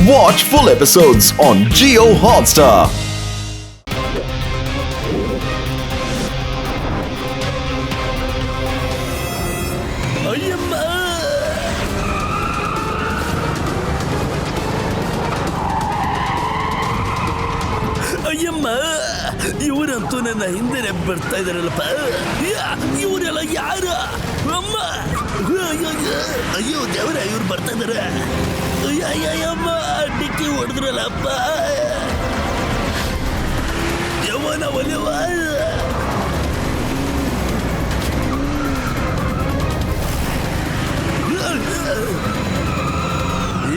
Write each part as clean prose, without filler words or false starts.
Watch full episodes on Jio Hotstar. ಅಯ್ಯಮ್ಮ, ಇವರಂತೂ ನನ್ನ ಹಿಂದೆ ಬರ್ತಾ ಇದಾರಲ್ಲಪ್ಪ. ಇವರೆಲ್ಲ ಯಾರು? ಅಮ್ಮ, ಅಯ್ಯೋ ದೇವರ, ಇವ್ರು ಬರ್ತಾ ಇದಾರೆ. ಅಯ್ಯಮ್ಮ, ಡಿಕ್ಕಿ ಹೊಡೆದ್ರಲ್ಲಪ್ಪ. ಯವನ ಒಲೆವ.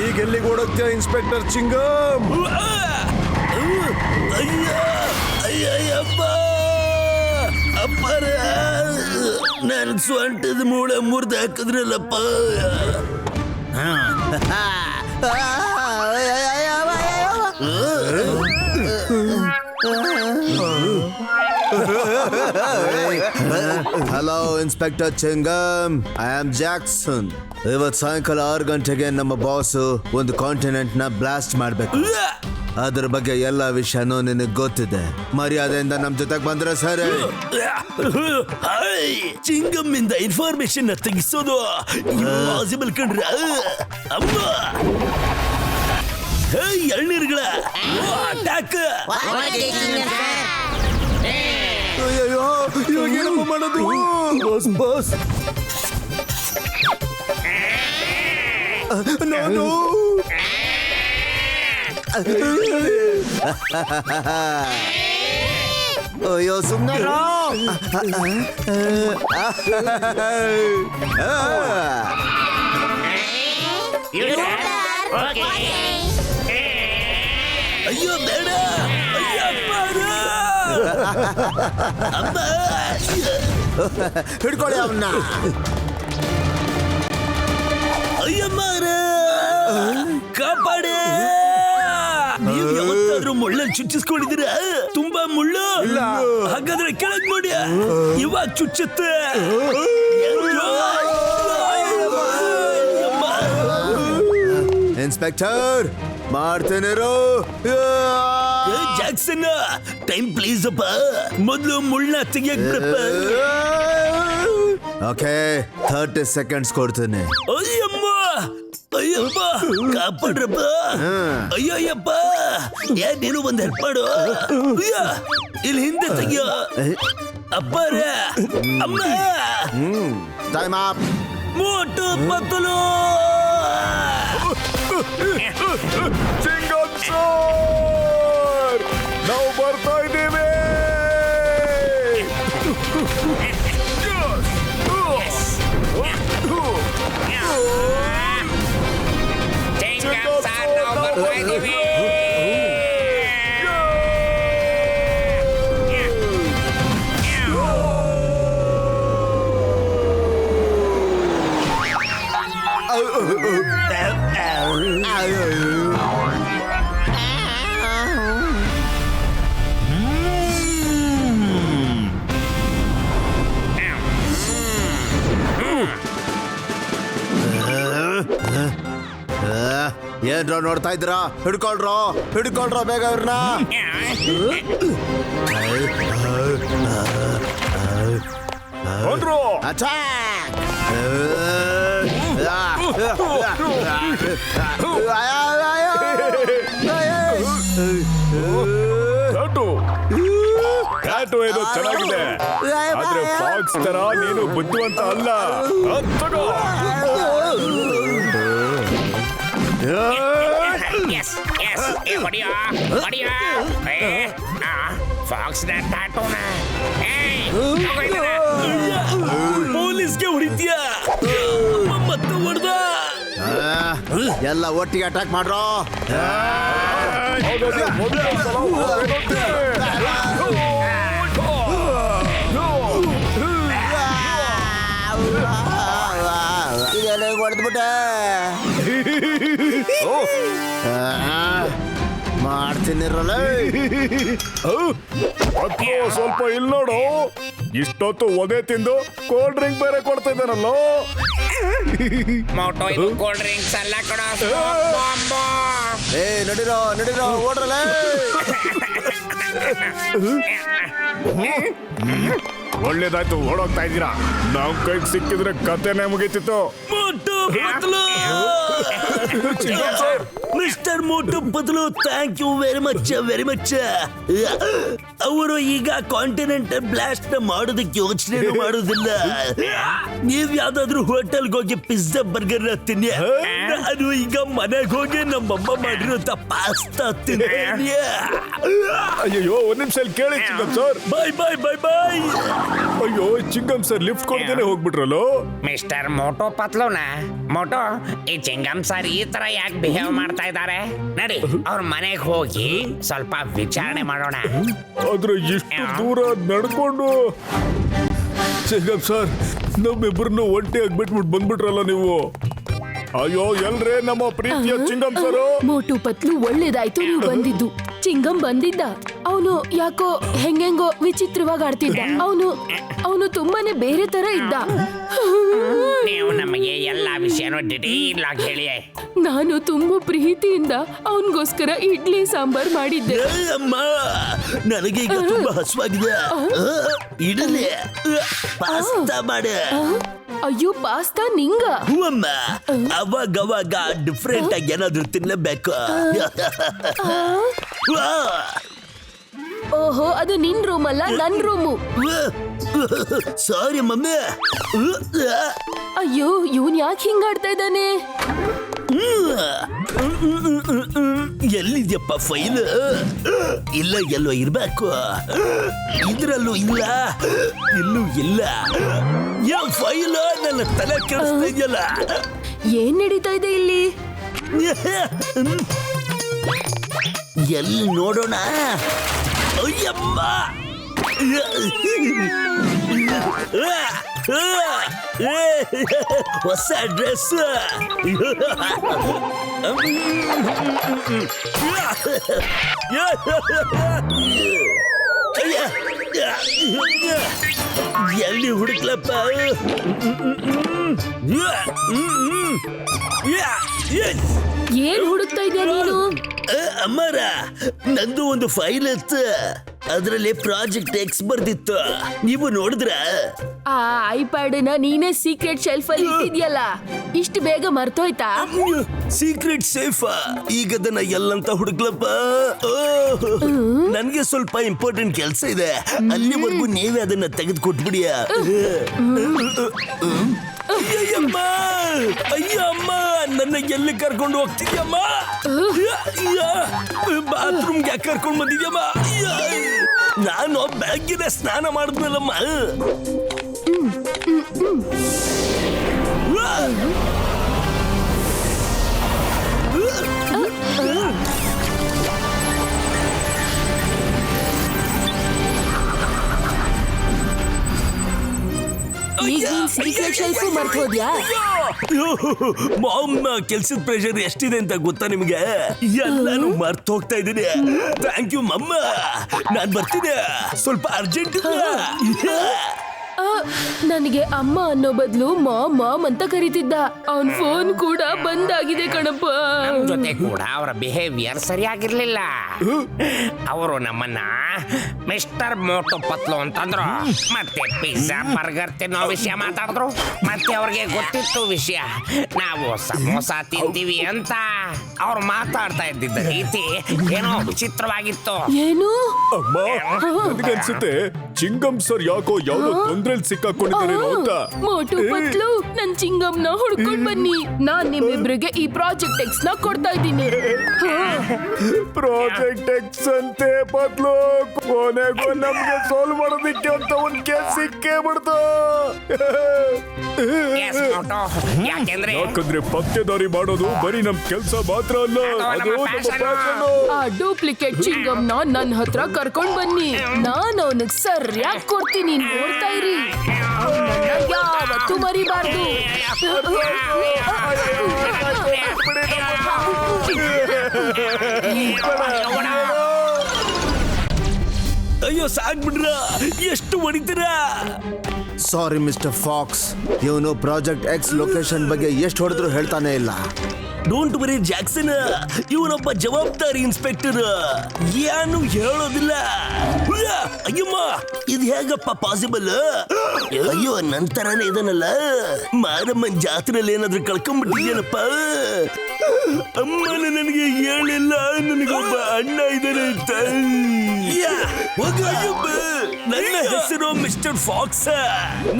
ಈಗೆಲ್ಲಿಗೆ ಓಡುತ್ತೆ ಇನ್ಸ್ಪೆಕ್ಟರ್ ಚಿಂಗಮ್? ಅಯ್ಯಪ್ಪ, ಅಪ್ಪರ ನನ್ನ ಸ್ವಂಟದ ಮೂಳೆ ಮುರಿದು ಹಾಕಿದ್ರಲ್ಲಪ್ಪ. Hello inspector Chingam, I am Jackson. ಇವತ್ತು ಸಾಯಂಕಾಲ 6 ಗಂಟೆಗೆ ನಮ್ಮ ಬಾಸ್ ಒಂದು ಕಾಂಟಿನೆಂಟ್ ನ ಬ್ಲಾಸ್ಟ್ ಮಾಡ್ಬೇಕು. ಅದ್ರ ಬಗ್ಗೆ ಎಲ್ಲ ವಿಷಯನೂ ನಿನಗೆ ಗೊತ್ತಿದೆ. ಮರ್ಯಾದೆಯಿಂದ ನಮ್ ಜೊತೆಗೆ ಬಂದ್ರೆ ಸರಿ. ಚಿಂಗಮ್ ಇಂದ ಇನ್ಫಾರ್ಮೇಶನ್ ತೆಗಿಸೋದು ಇಂಪಾಸಿಬಲ್ ಕಣ್ರ. ಅಮ್ಮ, ಎಳ್ನೀರ್ಗಳ ಅಟ್ಯಾಕ್. ಅಯ್ಯೋ, ಇವಾಗೇನಪ್ಪ ಮಾಡೋದು? ಬಾಸ್ ಬಾಸ್, ನಾನು ಅಯ್ಯೋ ಸುಮ್ಮನೆ ಅಯ್ಯೋ ಬೇಡ. ಅಮ್ಮ, ಹಿಡ್ಕೊಳ್ಳಿ ಅವನ್ನ. ಅಯ್ಯಮ್ಮರ ಕಾಪಾಡೆ. ನೀವು ಯಾವತ್ತಾದ್ರೂ ಮುಳ್ಳಲ್ಲಿ ಚುಚ್ಚಿಸ್ಕೊಂಡಿದ್ದೀರಾ? ತುಂಬಾ ಮುಳ್ಳು. ಹಾಗಾದ್ರೆ ಕೆಳಗ್ ನೋಡಿ, ಇವಾಗ ಚುಚ್ಚುತ್ತೆ. ಇನ್ಸ್ಪೆಕ್ಟರ್ ಮಾಡ್ತೇನಿರೋ. ಜಾಕ್ಸನ್, ಟೈಮ್ ಪ್ಲೀಸ್ ಅಪ್ಪ. ಮೊದಲು ಮುಳ್ಳ ತೆಗಿಯಕ್ ಬಿಡಪ್ಪ. ಓಕೆ, 30 ಸೆಕೆಂಡ್ಸ್ ಕೊಡ್ತೀನಿ. ಅಯ್ಯಮ್ಮ, ಅಯ್ಯಪ್ಪ, ಕಾಪಾಡ್ರಪ್ಪ. ಅಯ್ಯಯ್ಯಪ್ಪ, ನೀನು ಒಂದ್ ಹೆಲ್ಪ್ ಮಾಡು. ಇಲ್ಲಿ ಹಿಂದೆ ತೆಗಿಯೋ ಅಪ್ಪಾರ. ಅಮ್ಮ, ಟೈಮ್ ಅಪ್. ಮೋಟು ಪತ್ತಲು. ಚಿಂಗಮ್ ಸರ್, ನಾವು ಬರ್ತಾ ಇದ್ದೀವಿ. ಏನ್ರೋ ನೋಡ್ತಾ ಇದ್ದೀರಾ? ಹಿಡ್ಕೊಳ್ರೋ ಬೇಗ ಅವ್ರನ್ನ. ಟ್ಯಾಟೂ ಏನೋ ಚೆನ್ನಾಗಿದೆ, ಆದ್ರೆ ಫಾಕ್ಸ್ ತರ ನೀನು ಬುದ್ಧಿವಂತ ಅಲ್ಲ. ತಗೋ. ಪೊಲೀಸ್ಗೆ ಹೊಡಿತೀಯ? ಮತ್ತೆ ಹೊಡೆದ. ಎಲ್ಲ ಒಟ್ಟಿಗೆ ಅಟ್ಯಾಕ್ ಮಾಡ್ರೋ. ಹೊಡೆದ್ಬಿಟ್ಟೆ. ಮಾಡ್ತೀನಿರಲ್ಲ. ಸ್ವಲ್ಪ ಇಲ್ಲಿ ನೋಡು, ಇಷ್ಟೊತ್ತು ಒದೆ ತಿಂದು ಕೋಲ್ಡ್ ಡ್ರಿಂಕ್ ಬೇರೆ ಕೊಡ್ತಾ ಇದ್ದಾನಲ್ಲೋ. ಮೋಟೋ ಇದು ಕೋಲ್ಡ್ ಡ್ರಿಂಕ್ಸ್ ಅಲ್ಲ ಕಣ. ನಡಿರೋ ಓಡ್ರಲ್ಲ. ಒಳ್ಳೇದಾಯ್ತು, ಓಡೋಗ್ತಾ ಇದ್ದೀರಾ. ನಾವ್ ಕೈಗೆ ಸಿಕ್ಕಿದ್ರೆ ಕತೆನೆ ಮುಗೀತಿತ್ತು. Motu Patlu mister Motu Patlu, thank you very much. ಅವರು ಈಗ ಕಾಂಟಿನೆಂಟಲ್ ಬ್ಲಾಸ್ಟ್ ಮಾಡೋದಕ್ಕೆ ಯೋಚನೆ ಮಾಡೋದಿಲ್ಲ. ನೀವ್ ಯಾವ್ದಾದ್ರು ಹೋಟೆಲ್ಗೆ ಹೋಗಿ ಪಿಜ್ಜಾ ಬರ್ಗರ್ ತಿನ್ನಿ. ನಾನು ಈಗ ಮನೆಗೆ ಹೋಗಿ ನಮ್ಮಮ್ಮ ಮಾಡಿರೋಂತ ಪಾಸ್ತಾ ತಿನ್ನಿ. ಅಯ್ಯೋ, ಒಂದ್ ನಿಮಿಷ ಕೇಳಿ ಚಿಂಗಮ್ ಸರ್. ಬಾಯ್ ಬಾಯ್ ಬಾಯ್ ಬಾಯ್. ಅಯ್ಯೋ, ಚಿಂಗಮ್ ಸರ್ ಲಿಫ್ಟ್ ಕೊಡ್ದೇನೆ ಹೋಗ್ಬಿಟ್ರಲ್ಲೋ. ಮಿಸ್ಟರ್ ಮೋಟೋ ಪತ್ಲೂನ ಮೋಟೋ, ಈ ಚಿಂಗಮ್ ಸರ್ ಈ ತರ ಯಾಕೆ ಬಿಹೇವ್ ಮಾಡ್ತಾ ಇದ್ದಾರೆ? ನಡಿ ಅವ್ರ ಮನೆಗೆ ಹೋಗಿ ಸ್ವಲ್ಪ ವಿಚಾರಣೆ ಮಾಡೋಣ. ಆದ್ರೆ ಇಷ್ಟು ದೂರ ನಡ್ಕೊಂಡು ಚಿಂಗಮ್ ಸರ್, ನಮ್ಮಿಬ್ಬರನ್ನು ಒಂಟಿಯಾಗಿ ಬಿಟ್ಬಿಟ್ಟು ಬಂದ್ಬಿಟ್ರಲ್ಲ ನೀವು. ಅಯ್ಯೋ, ಎಲ್ರೇ ನಮ್ಮ ಪ್ರೀತಿಯ ಚಿಂಗಮ್ ಸರ್. ಮೋಟು ಪತ್ಲು, ಒಳ್ಳೇದಾಯ್ತು ನೀವು ಬಂದಿದ್ದು. ಚಿಂಗಮ್ ಬಂದಿದ್ದ. ಅವನು ಯಾಕೋ ಹೆಂಗೆಂಗೋ ವಿಚಿತ್ರವಾಗಿ ಆಡ್ತಿದ್ದ. ಅವನು ತುಂಬಾನೇ ಬೇರೆ ತರ ಇದ್ದ. ನೀವು ನಮಗೆ ಎಲ್ಲಾ ವಿಷಯನೂ ಡಿಟೇಲ್ ಆಗಿ ಹೇಳಿ. ನಾನು ತುಂಬಾ ಪ್ರೀತಿಯಿಂದ ಅವನಿಗೋಸ್ಕರ ಇಡ್ಲಿ ಸಾಂಬಾರ್ ಮಾಡಿದ್ದೆ. ಅಮ್ಮ, ನನಗೆ ಈಗ ತುಂಬಾ ಹಸುವಾಗಿದೆ. ಇಡಲಿ ಪಾಸ್ತಾ ಮಾಡ. ಅಯ್ಯೋ, ಪಾಸ್ತಾ ನಿಂಗ? ಹೂ ಅಮ್ಮ, ಅವಾಗ ಡಿಫ್ರೆಂಟ್ ಆಗಿ ಏನಾದ್ರು ತಿನ್ನಬೇಕು. ಓಹೋ, ಅದು ನಿನ್ ರೂಮ್ ಅಲ್ಲ, ನನ್ ರೂಮು. ಸಾರಿ ಮಮ್ಮಿ. ಅಯ್ಯೋ, ಇವನ್ ಯಾಕೆ ಹಿಂಗಾಡ್ತಾ ಇದ್ದಾನೆ? ಎಲ್ಲಿದ್ಯಪ್ಪ ಫೈಲ್? ಇಲ್ಲ, ಎಲ್ಲೋ ಇರ್ಬೇಕು. ಇದ್ರಲ್ಲೂ ಇಲ್ಲ, ಇಲ್ಲೂ ಇಲ್ಲ. ಫೈಲ್ ನನ್ನ ತಲೆ ಕೆಡಿಸ್ತಾ ಇದೆಯಲ್ಲ. ಏನ್ ನಡೀತಾ ಇದೆ ಇಲ್ಲಿ? ಎಲ್ಲಿ ನೋಡೋಣ? ಅಯ್ಯಮ್ಮ, ಹೊಸ ಡ್ರೆಸ್. ಎಲ್ಲಿ ಹುಡುಕ್ಲಪ್ಪ? ಏನ್ ಹುಡುಕ್ತಾ ಇದೆಯಾ ನೀನು? ಅಮ್ಮರ, ನಂದು ಒಂದು ಫೈಲ್ ಇತ್ತು. ಅದರಲ್ಲಿ ಪ್ರಾಜೆಕ್ಟ್ ಎಕ್ಸ್ ಬರ್ದಿತ್ತು. ನೀವು ನೋಡಿದ್ರ? ಆ ಐಪ್ಯಾಡ್ ನ ನೀನೇ ಸೀಕ್ರೆಟ್ ಶೆಲ್ಫ್ ಅಲ್ಲಿ ಇಟ್ಟಿದ್ಯಲ್ಲ, ಇಷ್ಟು ಬೇಗ ಮರ್ತೋಯ್ತಾ? Secret safe. ಈಗ ಅದನ್ನ ಎಲ್ಲಂತ ಹುಡುಕ್ಲಪ್ಪ. ನನ್ಗೆ ಸ್ವಲ್ಪ ಇಂಪಾರ್ಟೆಂಟ್ ಕೆಲಸ ಇದೆ. ಅಲ್ಲಿವರೆಗೂ ನೀವೇ ಅದನ್ನ ತೆಗೆದು ಕೊಟ್ಬಿಡಿ. ಅಯ್ಯಮ್ಮ, ಅಯ್ಯಮ್ಮ, ನನ್ನ ಎಲ್ಲಿ ಕರ್ಕೊಂಡು ಹೋಗ್ತಿದ್ಯಮ್ಮ? ಬಾತ್ರೂಮ್ಗೆ ಯಾಕೆ ಕರ್ಕೊಂಡು ಬಂದಿದ್ಯಮ್ಮ? ನಾನು ಬೆಳಗ್ಗಿನ ಸ್ನಾನ ಮಾಡಿದ್ಮೇಲಮ್ಮ. ಈಗ ನೀನ್ ಸೀಕ್ರೆಟ್ ಶೆಲ್ಫ್ ಮರ್ತು ಹೋದ್ಯಾ? ಮಾಮ್, ಕೆಲ್ಸದ ಪ್ರೆಷರ್ ಎಷ್ಟಿದೆ ಅಂತ ಗೊತ್ತಾ ನಿಮ್ಗೆ? ಎಲ್ಲಾನು ಮರ್ತು ಹೋಗ್ತಾ ಇದ್ದೀನಿ. ಥ್ಯಾಂಕ್ ಯು ಮಮ್ಮ. ನಾನ್ ಬರ್ತೀನಿ, ಸ್ವಲ್ಪ ಅರ್ಜೆಂಟ್ ಇದೆ. ನನಗೆ ಅಮ್ಮ ಅನ್ನೋ ಬದಲು ಮಾಮ್ ಅಂತ ಕರೀತಿದ್ದ. ಅವನ್ ಫೋನ್ ಕೂಡ ಬಂದಾಗಿದೆ ಕಣಪ್ಪ. ನಮ್ ಜೊತೆ ಕೂಡ ಅವರ ಬಿಹೇವಿಯರ್ ಸರಿಯಾಗಿರ್ಲಿಲ್ಲ. ಅವರು ನಮ್ಮನ್ನ ಮಿಸ್ಟರ್ ಮೋಟು ಪತ್ಲು ಅಂತಂದ್ರು. ಮತ್ತೆ ಪಿಜ್ಜಾ ಬರ್ಗರ್ ತಿನ್ನೋ ವಿಷಯ ಮಾತಾಡಿದ್ರು. ಮತ್ತೆ ಅವ್ರಿಗೆ ಗೊತ್ತಿತ್ತು ವಿಷಯ, ನಾವು ಸಮೋಸ ತಿಂತೀವಿ ಅಂತ. ಅವ್ರು ಮಾತಾಡ್ತಾ ಇದ್ದಿದ್ದ ರೀತಿ ಏನೋ ವಿಚಿತ್ರವಾಗಿತ್ತು. ಏನು? ಅಮ್ಮ, ನನಗನ್ಸುತ್ತೆ ಚಿಂಗಮ್ ಸರ್ ಯಾಕೋ ಯಾವ್ದೋ ತೊಂದ್ರೆಲ್ ಸಿಕ್ಕಾಕೊಂಡಿದ್ದಾರೆ ಅಂತ. ಮೋಟು ಪತ್ಲು, ನನ್ ಚಿಂಗಮ್ನ ಹುಡ್ಕೊಂಡ್ ಬನ್ನಿ. ನಾನ್ ನಿಮ್ಮಿಬ್ರಿಗೆ ಈ ಪ್ರಾಜೆಕ್ಟ್ ಎಕ್ಸ್ ನ ಕೊಡ್ತಾ ಇದ್ದೀನಿ. ಪ್ರಾಜೆಕ್ಟ್ ಎಕ್ಸ್ ಅಂತೆ ಪತ್ಲು. ಕೊನೆಗೂ ನಮ್ಗೆ ಸಾಲ್ವ್ ಮಾಡೋದಿಕ್ಕೆ ಅಂತ ಒಂದ್ ಕೇಸ್ ಸಿಕ್ಕೇ ಬಿಡ್ತು. Yes, ಮೋಟು. ಯಾಕಂದ್ರೆ ಪತ್ತೆದಾರಿ ಮಾಡೋದು ಬರೀ ನಮ್ ಕೆಲ್ಸ ಮಾತ್ರ ಅಲ್ಲ, ಅದು ನಮ್ಮ ಪ್ಯಾಷನ್. ಆ ಡೂಪ್ಲಿಕೇಟ್ ಚಿಂಗಮ್ನ ನನ್ನ ಹತ್ರ ಕರ್ಕೊಂಡ್ ಬನ್ನಿ. ನಾನು ಅವನಿಗೆ ಸರಿಯಾಗಿ ಕೊಡ್ತೀನಿ, ನೋಡ್ತಾ ಇರಿ. ಯಾವತ್ತೂ ಮರಿಬಾರ್ದು. ಅಯ್ಯೋ, ಸಾಕ್ಬಿಡ್ರ, ಎಷ್ಟು ಹೊಡಿತೀರಾ? ಸಾರಿ ಮಿಸ್ಟರ್ ಫಾಕ್ಸ್, ಇವನು ಪ್ರಾಜೆಕ್ಟ್ ಎಕ್ಸ್ ಲೊಕೇಶನ್ ಬಗ್ಗೆ ಎಷ್ಟು ಹೊಡೆದ್ರು ಹೇಳ್ತಾನೆ ಇಲ್ಲ. ಡೋಂಟ್ ವರಿ ಜಾಕ್ಸನ್, ಇವನೊಬ್ಬ ಜವಾಬ್ದಾರಿ ಇನ್ಸ್ಪೆಕ್ಟರ್, ಏನು ಹೇಳೋದಿಲ್ಲ. ಅಯ್ಯಮ್ಮ, ಇದು ಹೇಗಪ್ಪ ಪಾಸಿಬಲ್? ಅಯ್ಯೋ, ನಂತರನೇ ಇದನ್ನಲ್ಲ, ಮಾರಮ್ಮನ್ ಜಾತ್ರೆಯಲ್ಲಿ ಏನಾದ್ರೂ ಕಳ್ಕೊಂಡ್ಬಿಟ್ಟಿದ್ಯೇನಪ್ಪ? ಅಮ್ಮನ ನನಗೆ ಹೇಳಿಲ್ಲ ನನಗೊಬ್ಬ ಅಣ್ಣ ಇದ್ದಾನೆ ಅಂತ. ನನ್ನ ಹೆಸರು ಮಿಸ್ಟರ್ ಫಾಕ್ಸ್.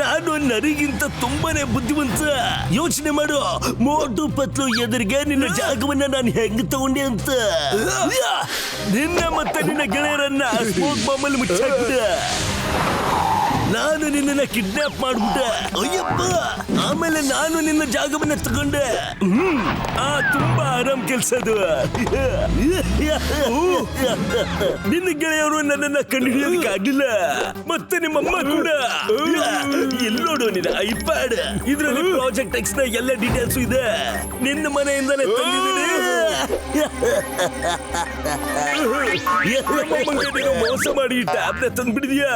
ನಾನು ನರಿಗಿಂತ ತುಂಬಾನೇ ಬುದ್ಧಿವಂತ. ಯೋಚನೆ ಮಾಡು, ಮೋಟು ಪತ್ಲು ಎದುರಿಗೆ ನಿನ್ನ ಜಾಗವನ್ನ ನಾನು ಹೆಂಗ್ ತಗೊಂಡೆ ಅಂತ. ನಿನ್ನ ಮತ್ತೆ ನಿನ್ನ ಗೆಳೆಯರನ್ನ ಸ್ಮೋಕ್ ಬಾಂಬಲ್ಲಿ ಮುಚ್ಚಾಕ್ಬಿಟ್ಟೆ. ನಾನು ನಿನ್ನ ಕಿಡ್ನಾಪ್ ಮಾಡ್ಬಿಟ್ಟೆ. ಅಯ್ಯಪ್ಪ, ಆಮೇಲೆ ನಾನು ನಿನ್ನ ಜಾಗವನ್ನ ತಗೊಂಡೆ. ತುಂಬಾ ಆರಾಮ್ ಕೆಲ್ಸ ಅದು. ನಿನ್ನ ಗೆಳೆಯವರು ನನ್ನನ್ನ ಕಂಡುಹಿಡಿಯೋದಕ್ಕೆ ಆಗ್ಲಿಲ್ಲ. ಮತ್ತೆ ನಿಮ್ಮಮ್ಮ ಕೂಡ. ಇಲ್ಲಿ ನೋಡು ನಿನ್ನ ಐಪ್ಯಾಡ್, ಇದ್ರಲ್ಲಿ ಪ್ರಾಜೆಕ್ಟ್ ಎಕ್ಸ್ ನ ಎಲ್ಲ ಡೀಟೇಲ್ಸ್ ಇದೆ. ನಿನ್ನ ಮನೆಯಿಂದಲೇ ತಂದಿದ್ದೀನಿ. ಮೋಸ ಮಾಡಿ ಟ್ಯಾಬ್ಲೆಟ್ ತಂದ್ಬಿಡಿದ್ಯಾ.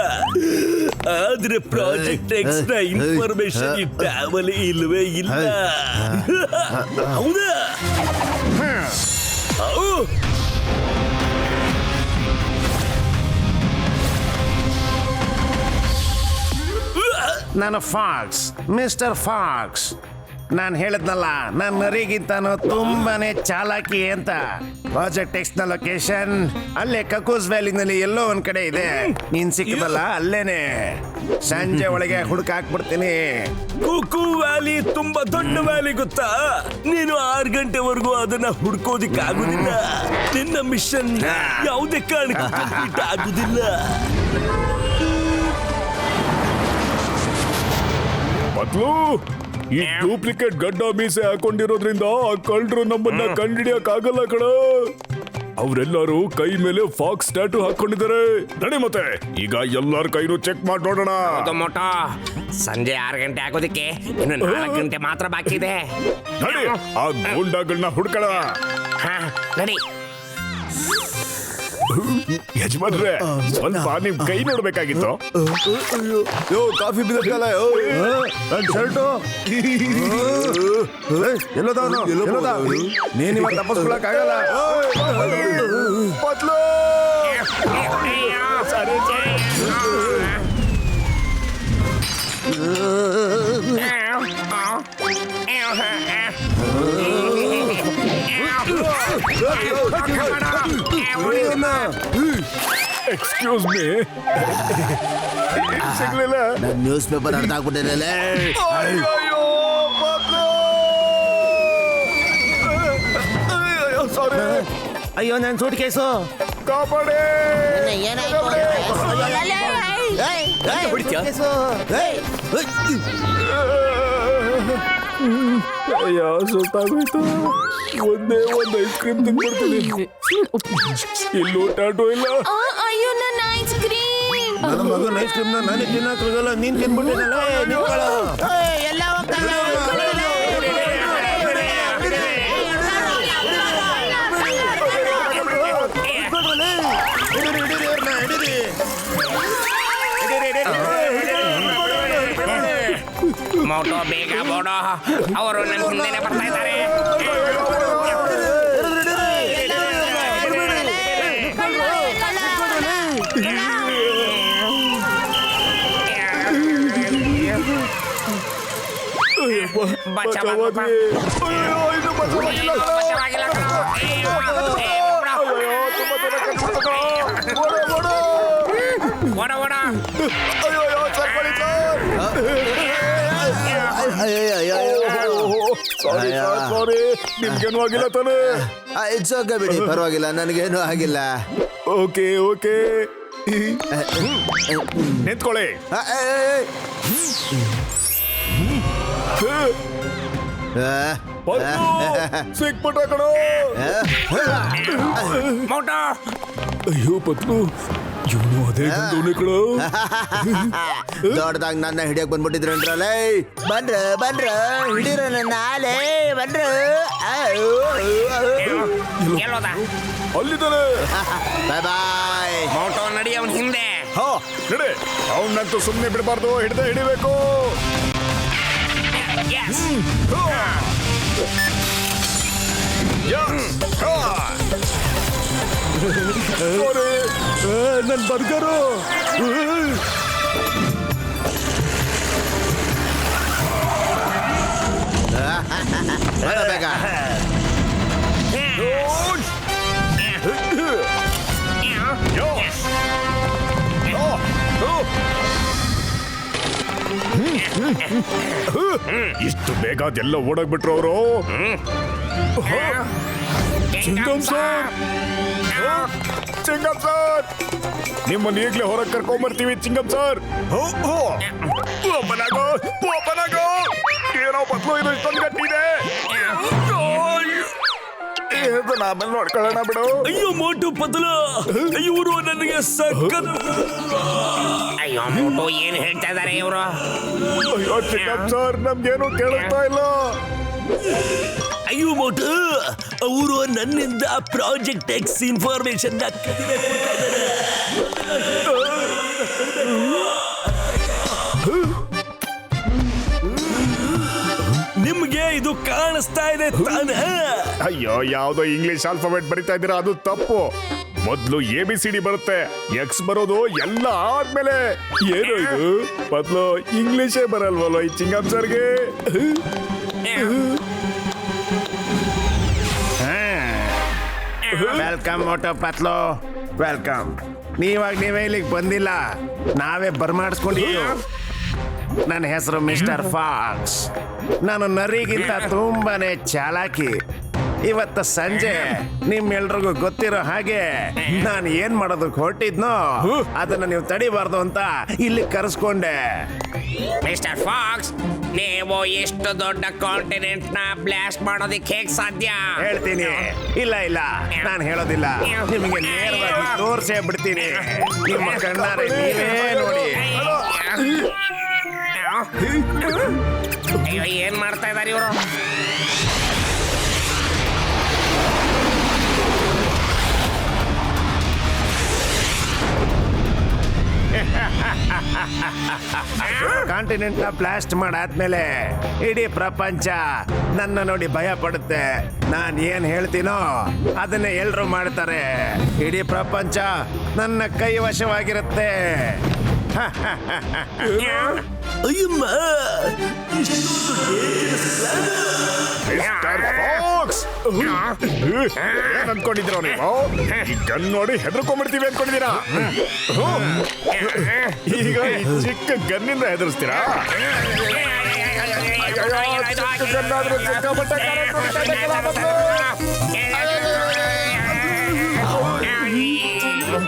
ಆದ್ರೆ ಪ್ರಾಜೆಕ್ಟ್ ಎಕ್ಸ್ ನ ಇನ್ಫಾರ್ಮೇಶನ್ ಈ ಟ್ಯಾಬ್ ಅಲ್ಲಿ ಇಲ್ವೇ ಇಲ್ಲ. ಹೌದಾ? ನಾನು ಫಾಕ್ಸ್, ಮಿಸ್ಟರ್ ಫಾಕ್ಸ್. ನಾನು ಹೇಳಿದ್ನಲ್ಲ, ನನ್ನ ನರಿಗಿಂತಾನು ತುಂಬಾನೇ ಚಾಲಾಕಿ ಅಂತ. ಪ್ರಾಜೆಕ್ಟ್ ಎಕ್ಸ್ ನ ಲೊಕೇಶನ್ ಅಲ್ಲೇ ಕಕೂಸ್ ವ್ಯಾಲಿನಲ್ಲಿ ಎಲ್ಲೋ ಒಂದ್ ಕಡೆ ಇದೆ. ನೀನ್ ಸಿಕ್ಕದಲ್ಲ, ಅಲ್ಲೇನೆ. ಸಂಜೆ ಒಳಗೆ ಹುಡುಕಾಕ್ಬಿಡ್ತೀನಿ. ಕುಕು ವ್ಯಾಲಿ ತುಂಬಾ ದೊಡ್ಡ ವ್ಯಾಲಿ ಗೊತ್ತಾ? ನೀನು 6 ಗಂಟೆವರೆಗೂ ಅದನ್ನ ಹುಡ್ಕೋದಿಕ್ ಆಗುದಿಲ್ಲ. ನಿನ್ನ ಮಿಷನ್ ಯಾವುದೇ ಕಾರಣಕ್ಕೂ ಕಂಪ್ಲೀಟ್ ಆಗುದಿಲ್ಲ. ಪತ್ಲು, ಈ ಡೂಪ್ಲಿಕೇಟ್ ಗಡ್ಡ ಮೀಸೆ ಹಾಕೊಂಡಿರೋದ್ರಿಂದ ಆ ಕಳ್ಳರು ನಮ್ಮನ್ನ ಕಂಡಿಡಿಯಕ್ ಆಗಲ್ಲ ಕಣ. ಅವರೆಲ್ಲರೂ ಕೈ ಮೇಲೆ ಫಾಕ್ಸ್ ಟ್ಯಾಟೂ ಹಾಕೊಂಡಿದ್ದಾರೆ. ನಡಿ ಮತ್ತೆ ಈಗ ಎಲ್ಲಾರ ಕೈನೂ ಚೆಕ್ ಮಾಡಿ ನೋಡೋಣ. ಮೋಟೋ, ಸಂಜೆ 6 ಗಂಟೆ ಆಗೋದಕ್ಕೆ ಇನ್ನು 4 ಗಂಟೆ ಮಾತ್ರ ಬಾಕಿ ಇದೆ. ನಡಿ, ಆ ಗೂಂಡಾಗಳನ್ನ ಹುಡ್ಕಳ. ನಡಿ. ಯಜಮಾನ್ರೆ, ಸ್ವಲ್ಪ ನಿಮ್ ಕೈ ನೋಡ್ಬೇಕಾಗಿತ್ತು. ಕಾಫಿ ಬಿದ್ದಲ್ಲ. ನನ್ ಶರ್ಟು ಎಲ್ಲೋದ? ನೀನ್ ಇವತ್ತು ತಪ್ಪಿಸ್ಕೊಳಕ್ ಆಗಲ್ಲ. ಪತ್ಲು, ಎಕ್ಸ್ಕ್ಯೂಸ್ ಮೀ, ಸಿಗ್ಲಿಲ್ಲ. ನಾನು ನ್ಯೂಸ್ ಪೇಪರ್ ಅರ್ಧ ಆಗ್ಬಿಟ್ಟಿರಲ್ಲ. ಸಾರಿ, ಅಯ್ಯೋ, ನನ್ ಸೂಟ್ ಕೇಸು. ಕಾಪಾಡಿ. ಅಯ್ಯೋ, ಸುತ್ತಾಗೋಯ್ತು. ಒಂದೇ ಒಂದು ಐಸ್ ಕ್ರೀಮ್ ತಿಂದ್ಬಿಡ್ತೀನಿ. ಇಲ್ಲೂ ಟ್ಯಾಟೂ ಇಲ್ಲ. ಅಯ್ಯೋ, ನನ್ನ ಐಸ್ ಕ್ರೀಮ್. ನನ್ನ ಮಗನ ಐಸ್ ಕ್ರೀಮ್ ನನಗೆ ತಿನ್ನಕ್ಕಾಗಲ್ಲ. ನೀನ್ ತಿನ್ಬಿಟ್ಟಿದ್ದಲ್ಲ. ಎಲ್ಲ ಮೋಟೋ, ಬೇಗ ಬೋಡೋ, ಅವರು ನನ್ನ ಹಿಂದೆನೆ ಬರ್ತಾ ಇದ್ದಾರೆ. ಬಚಾವಾದ್ವಿ. ಅಯ್ಯೋ, ಇದು ಬಚಾವಾಗಿಲ್ಲ. ಬಚಾವಾಗಿಲ್ಲ ಕಣೋ. ಓಡ ಓಡ. ಅಯ್ಯೋ, ಸರ್ಪಳಿ ಸರ್. ಸಾರಿ, ನಿಮ್ಗೇನು ಆಗಿಲ್ಲ ತಾನೆ? ಇಟ್ಸ್ ಓಕೆ ಬಿಡಿ, ಪರವಾಗಿಲ್ಲ, ನನಗೇನು ಆಗಿಲ್ಲ. ಓಕೆ ಓಕೆ, ನಿಂತ್ಕೊಳ್ಳಿ. ಸಿಕ್ಬಿಟ್ಟ ಕಣೋ. ಮೋಟೋ, ಅಯ್ಯೋ ಪತ್ಲು, ಇವನು ಅದೇ ಗಂಡವನೇ ಕಣೋ. ದೊಡ್ಡದಾಗ ನನ್ನ ಹಿಡಿಯಕ್ ಬಂದ್ಬಿಟ್ಟಿದ್ರಲ್ಲ. ಬನ್ರ ಹಿಡೀರ ನನ್ನ ಆಲೆ. ಬನ್ರ. ಎಲ್ಲೋದ? ಅಲ್ಲಿದ್ದಾನೆ. ಬಾಯ್ ಬಾಯ್. ಮೋಟೋ, ನಡಿ ಅವನ ಹಿಂದೆ. ಹಾ, ನಡೆ. ಅವನಂತೂ ಸುಮ್ಮನೆ ಬಿಡಬಾರ್ದು, ಹಿಡಿಬೇಕು. Yes. ನನ್ ಬರ್ಗರು ಬೇಗ ಇಷ್ಟು ಬೇಗ ಅದೆಲ್ಲ ಓಡೋಗ್ಬಿಟ್ರು ಅವರು. ಚಿಂಗಮ್ ಸರ್, ಚಿಂಗಮ್ ಸರ್, ನಿಮ್ಮನ್ನ ಈಗ್ಲೇ ಹೊರಗೆ ಕರ್ಕೊಂಡ್ಬರ್ತೀವಿ ಚಿಂಗಮ್ ಸರ್. ಒಬ್ಬನಾಗೋ ಒಬ್ಬನಾಗೋ, ಏನೋ ಬಸ್ಲು ಇದು ಇಷ್ಟೊಂದು ಗಟ್ಟಿದೆ. ಆಮೇಲೆ ನೋಡ್ಕೊಳ್ಳೋಣ ಬಿಡು. ಅಯ್ಯೋ ಮೋಟು ಪತಲು, ಇವರು ನನಗೆ ಸಖತ್. ಅಯ್ಯೋ ಮೋಟು ಏನ್ ಹೇಳ್ತಾ ಇದಾರೆ ಇವರು? ಅಯ್ಯೋ ಚಿಂಗಮ್ ಸರ್, ನಮ್ಗೇನು ಕೇಳಿಸ್ತಾ ಇಲ್ಲ. ಅಯ್ಯೋ ಮೋಟು, ಅವರು ನನ್ನಿಂದ ಪ್ರಾಜೆಕ್ಟ್ ಎಕ್ಸ್ ಇನ್ಫಾರ್ಮೇಶನ್ ನಿಮ್ಗೆ ಇದು ಕಾಣಿಸ್ತಾ ಇದೆ ತಾನೇ? ಅಯ್ಯೋ, ಯಾವ್ದೋ ಇಂಗ್ಲಿಷ್ ಆಲ್ಫಾಬೆಟ್ ಬರಿತಾ ಇದ್ದೀರಾ, ಅದು ತಪ್ಪು. ಮೊದ್ಲು ABCD ಬರುತ್ತೆ, ಎಕ್ಸ್ ಬರೋದು ಎಲ್ಲ ಆದ್ಮೇಲೆ. ಏನು ಇದು ಮೊದ್ಲು ಇಂಗ್ಲಿಷೇ ಬರಲ್ವಲ್ಲ ಈ ಚಿಂಗಮ್ ಸರ್ಗೆ? Welcome Motu Patlu, welcome. ನೀವೇ ಇಲ್ಲಿಗೆ ಬಂದಿಲ್ಲ, ನಾವೇ ಬರ್ಮಾಡಿಸ್ಕೊಂಡಿದ್ದೀವಿ. ನನ್ನ ಹೆಸರು ಮಿಸ್ಟರ್ ಫಾಕ್ಸ್. ನಾನು ನರಿಗಿಂತ ತುಂಬಾನೇ ಚಾಲಾಕಿ. ಇವತ್ತು ಸಂಜೆ ನಿಮ್ಮೆಲ್ರಿಗೂ ಗೊತ್ತಿರೋ ಹಾಗೆ ನಾನು ಏನ್ ಮಾಡೋದಕ್ಕೆ ಹೊರಟಿದ್ನೋ ಅದನ್ನ ನೀವು ತಡಿಬಾರ್ದು ಅಂತ ಇಲ್ಲಿ ಕರೆಸ್ಕೊಂಡೆ. ಮಿಸ್ಟರ್ ಫಾಕ್ಸ್, ನೀವು ಎಷ್ಟು ದೊಡ್ಡ ಕಾಂಟಿನೆಂಟ್ ನ ಬ್ಲಾಸ್ಟ್ ಮಾಡೋದಕ್ಕೆ ಹೇಗ್ ಸಾಧ್ಯ? ಹೇಳ್ತೀನಿ. ಇಲ್ಲ, ನಾನು ಹೇಳೋದಿಲ್ಲ. ನಿಮಗೆ ನೇರವಾಗಿ ತೋರ್ಸೇ ಬಿಡ್ತೀನಿ. ನಿಮ್ಮ ಕಣ್ಣಾರೆ ನೀವೇ ನೋಡಿ. ಅಯ್ಯೋ, ಏನ್ ಮಾಡ್ತಾ ಇದಾರೆ ಇವರು? ಕಾಂಟಿನೆಂಟ್ ನ ಬ್ಲಾಸ್ಟ್ ಮಾಡಾದ್ಮೇಲೆ ಇಡೀ ಪ್ರಪಂಚ ನನ್ನ ನೋಡಿ ಭಯ ಪಡುತ್ತೆ. ನಾನ್ ಏನ್ ಹೇಳ್ತೀನೋ ಅದನ್ನೇ ಎಲ್ರು ಮಾಡ್ತಾರೆ. ಇಡೀ ಪ್ರಪಂಚ ನನ್ನ ಕೈವಶವಾಗಿರುತ್ತೆ. ಅಯ್ಯಮ್ಮ, ಮಿಸ್ಟರ್ ಫಾಕ್ಸ್, ಏನ್ ಅನ್ಕೊಂಡಿದ್ದೀರೋ ನೀವು? ಈ ಗನ್ ನೋಡಿ ಹೆದರ್ಕೊಂಡ್ಬಿಡ್ತೀವಿ ಅನ್ಕೊಂಡಿದ್ದೀರಾ? ಈಗ ಈ ಚಿಕ್ಕ ಗನ್ನಿಂದ ಹೆದರ್ಸ್ತೀರಾ? ಚಿಕ್ಕ ಗನ್ನಾದ್ರೂ ಸಿಕ್ಕಾಪಟ್ಟೆ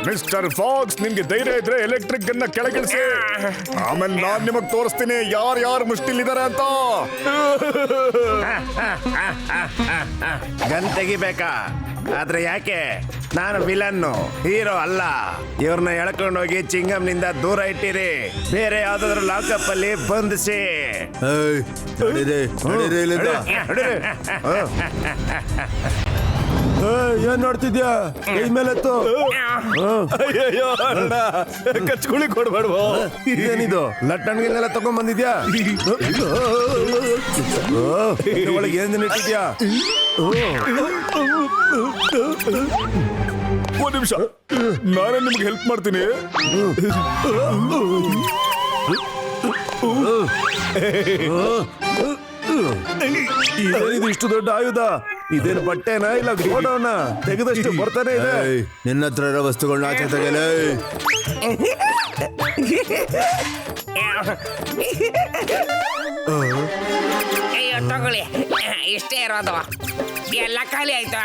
ಮಿಸ್ಟರ್ ಫಾಕ್ಸ್, ನಿಮ್ಗೆ ಧೈರ್ಯ ಇದ್ರೆ ಎಲೆಕ್ಟ್ರಿಕ್ ಗನ್ನ ಕೆಳಗಿಳಿಸಿ. ಆಮೇಲೆ ನಾನ್ ನಿಮಗ್ ತೋರಿಸ್ತೀನಿ ಯಾರು ಮುಷ್ಟಿಲಿದ್ದಾರೆ ಅಂತ. ಗನ್ ತೆಗಿಬೇಕಾ? ಆದ್ರೆ ಯಾಕೆ? ನಾನು ವಿಲನ್ನು, ಹೀರೋ ಅಲ್ಲ. ಇವ್ರನ್ನ ಎಳ್ಕೊಂಡೋಗಿ ಚಿಂಗಮ್ನಿಂದ ದೂರ ಇಟ್ಟಿರಿ. ಬೇರೆ ಯಾವ್ದಾದ್ರು ಲಾಕಪ್ ಅಲ್ಲಿ ಬಂಧಿಸಿ. ಏನ್ ನೋಡ್ತಿದ್ಯಾ? ಕೈ ಮೇಲೆತ್ತು. ಅಯ್ಯಯ್ಯೋ ಅಣ್ಣ, ಕಚ್ಕುಳಿ ಕೊಡ್ಬೇಡ್ವೋ. ಏನಿದು ಲಟ್ಟಣ್ಗೆಲ್ಲ ತಗೊಂಡ್ ಬಂದಿದ್ಯಾ? ಒಳಗೆ ಏನ್ ಇಟ್ಟಿದ್ಯಾ? ಒಂದ್ ನಿಮಿಷ, ನಾನೇ ನಿಮ್ಗೆ ಹೆಲ್ಪ್ ಮಾಡ್ತೀನಿ. ಇದೇನಿದು ಇಷ್ಟು ದೊಡ್ಡ ಆಯುಧ? ಇದೇನು ಬಟ್ಟೆನಾ ಇಲ್ಲ ಗೋಡೌನ? ತೆಗೆದಷ್ಟು ಬರ್ತಾನೆ ಇದೆ. ನಿನ್ನ ಹತ್ರ ಇರೋ ವಸ್ತುಗಳನ್ನ ಆಚೆ ತೆಗೆಯಲೇ. ಅಯ್ಯೋ ತಗೊಳ್ಳಿ, ಇಷ್ಟೇ ಇರೋದು. ಎಲ್ಲ ಖಾಲಿ ಆಯ್ತಾ?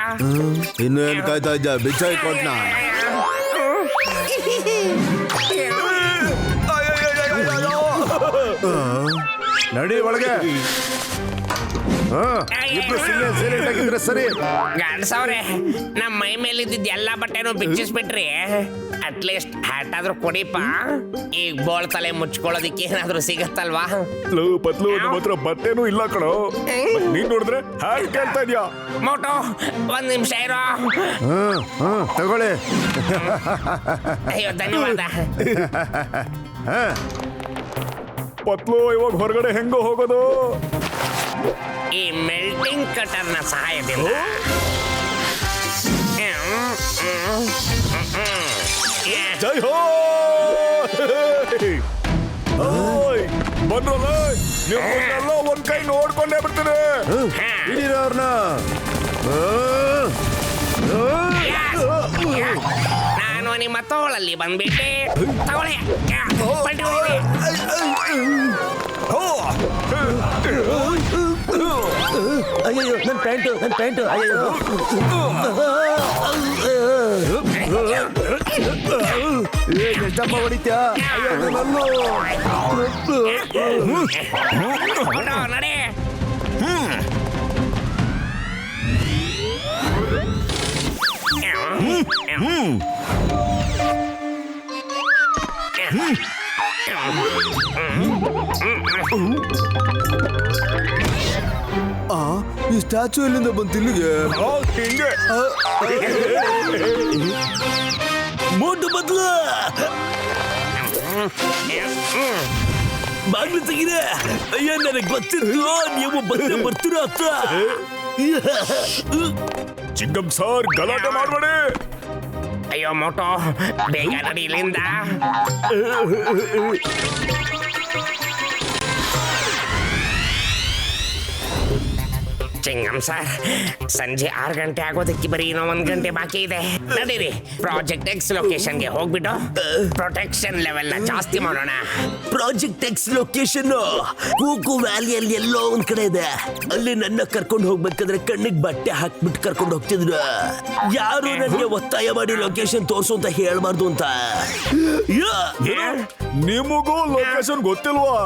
ಇನ್ನು ಏನ್ ಕಾಯ್ತಾ ಇದ್ದ? ಬಿಚ್ಚಾಯ್ ಕೊಟ್ನ. ನಡಿ ಒಳಗೆ. ಇಬ್ರು ಸುಮ್ಮನೆ ಸೈಲೆಂಟ್ ಆಗಿದ್ರೆ ಸರಿ. ಗಂಡಸವ್ರೆ, ನಮ್ಮ ಮೈ ಮೇಲೆ ಇದ್ದಿದ್ದ ಎಲ್ಲ ಬಟ್ಟೆನೂ ಬಿಚ್ಚಿಸ್ಬಿಟ್ರಿ. ಅಟ್ಲೀಸ್ಟ್ ಹ್ಯಾಟ್ ಆದ್ರೂ ಕೊಡಿಪ್ಪ. ಈಗ ಬೋಳ್ ತಲೆ ಮುಚ್ಕೊಳ್ಳೋದಿಕ್ಕೆ ಏನಾದ್ರೂ ಸಿಗತ್ತಲ್ವಾ? ಪತ್ಲು, ನಮ್ಮ ಹತ್ರ ಬಟ್ಟೆನೂ ಇಲ್ಲ ಕಣೋ. ನೀನ್ ನೋಡಿದ್ರೆ ಹ್ಯಾಕ್ ಕೇಳ್ತಾ ಇದ್ಯಾ? ಮೋಟೋ, ಒಂದ್ ನಿಮಿಷ ಇರೋ. ತಗೊಳ್ಳಿ. ಅಯ್ಯೋ ಧನ್ಯವಾದ. ಪತ್ಲು, ಇವಾಗ ಹೊರಗಡೆ ಹೆಂಗೋ ಹೋಗೋದು? ಈ ಮೆಲ್ಟಿಂಗ್ ಕಟರ್ನ ಸಹಾಯದಿಂದ ಜೈ ಹೋ ಓಯ್ ಬಂದ್ರಲ್ಲ ನಿಮ್ಮನ್ನೆಲ್ಲ ಒಂದ್ ಕೈ ನೋಡ್ಕೊಂಡೇ ಬಿಡ್ತೀನಿ ಹಿಡೀರವ್ರನ್ನ ನಾನು ನಿಮ್ಮ ತೋಳಲ್ಲಿ ಬಂದ್ಬಿಟ್ಟೆ ತಗೊಳ್ಳಿ ಬಡ್ಡಿ ಹೊಡೀರಿ. ಅಯ್ಯೋ ನನ್ನ ಪ್ಯಾಂಟು ಅಯ್ಯೋ ಎಷ್ಟಪ್ಪ ಹೊಡಿತ್ಯಾ ಹೊರಡು, ನಡೆ. ಈ ಸ್ಟ್ಯಾಚು ಎಲ್ಲಿಂದ ಬಂತು ಇಲ್ಲಿಗೆ ಹಿಂಗೆ ಮೋಟು ಬದ್ಲು ಬಾಗ್ಲು ತೆಗಿದೆ. ಅಯ್ಯ ನನಗೆ ಗೊತ್ತಿತ್ತು ನೀವು ಬರ್ತೀರ ಅಂತ. ಚಿಂಗಂ ಸರ್ ಗಲಾಟೆ ಮಾಡ್ಬೇಡಿ. ಅಯ್ಯೋ ಮೋಟೋ ಬೇಗ ನಡಿ ಇಲ್ಲಿಂದ. ಚಿಂಗಂ ಸರ್ ಸಂಜೆ 6 ಗಂಟೆ ಆಗೋದಕ್ಕೆ ಬರೀ ಇನ್ನೂ 1 ಗಂಟೆ ಬಾಕಿ ಇದೆ. ನಡೀರಿ ಪ್ರಾಜೆಕ್ಟ್ ಎಕ್ಸ್ ಲೊಕೇಶನ್ಗೆ ಹೋಗ್ಬಿಟ್ಟು ಪ್ರೊಟೆಕ್ಷನ್ ಲೆವೆಲ್ ನ ಜಾಸ್ತಿ ಮಾಡೋಣ. ಪ್ರಾಜೆಕ್ಟ್ ಎಕ್ಸ್ ಲೊಕೇಶನ್ ಕೂಕು ವ್ಯಾಲಿಯಲ್ಲಿ ಎಲ್ಲೋ ಒಂದ್ ಕಡೆ ಇದೆ. ಅಲ್ಲಿ ನನ್ನ ಕರ್ಕೊಂಡು ಹೋಗ್ಬೇಕಾದ್ರೆ ಕಣ್ಣಿಗೆ ಬಟ್ಟೆ ಹಾಕ್ಬಿಟ್ಟು ಕರ್ಕೊಂಡು ಹೋಗ್ತಿದ್ರು. ಯಾರು ನನಗೆ ಒತ್ತಾಯ ಮಾಡಿ ಲೊಕೇಶನ್ ತೋರ್ಸು ಅಂತ ಹೇಳ್ಬಾರ್ದು ಅಂತ. ನಿಮಗೂ ಲೊಕೇಶನ್ ಗೊತ್ತಿಲ್ವಾ?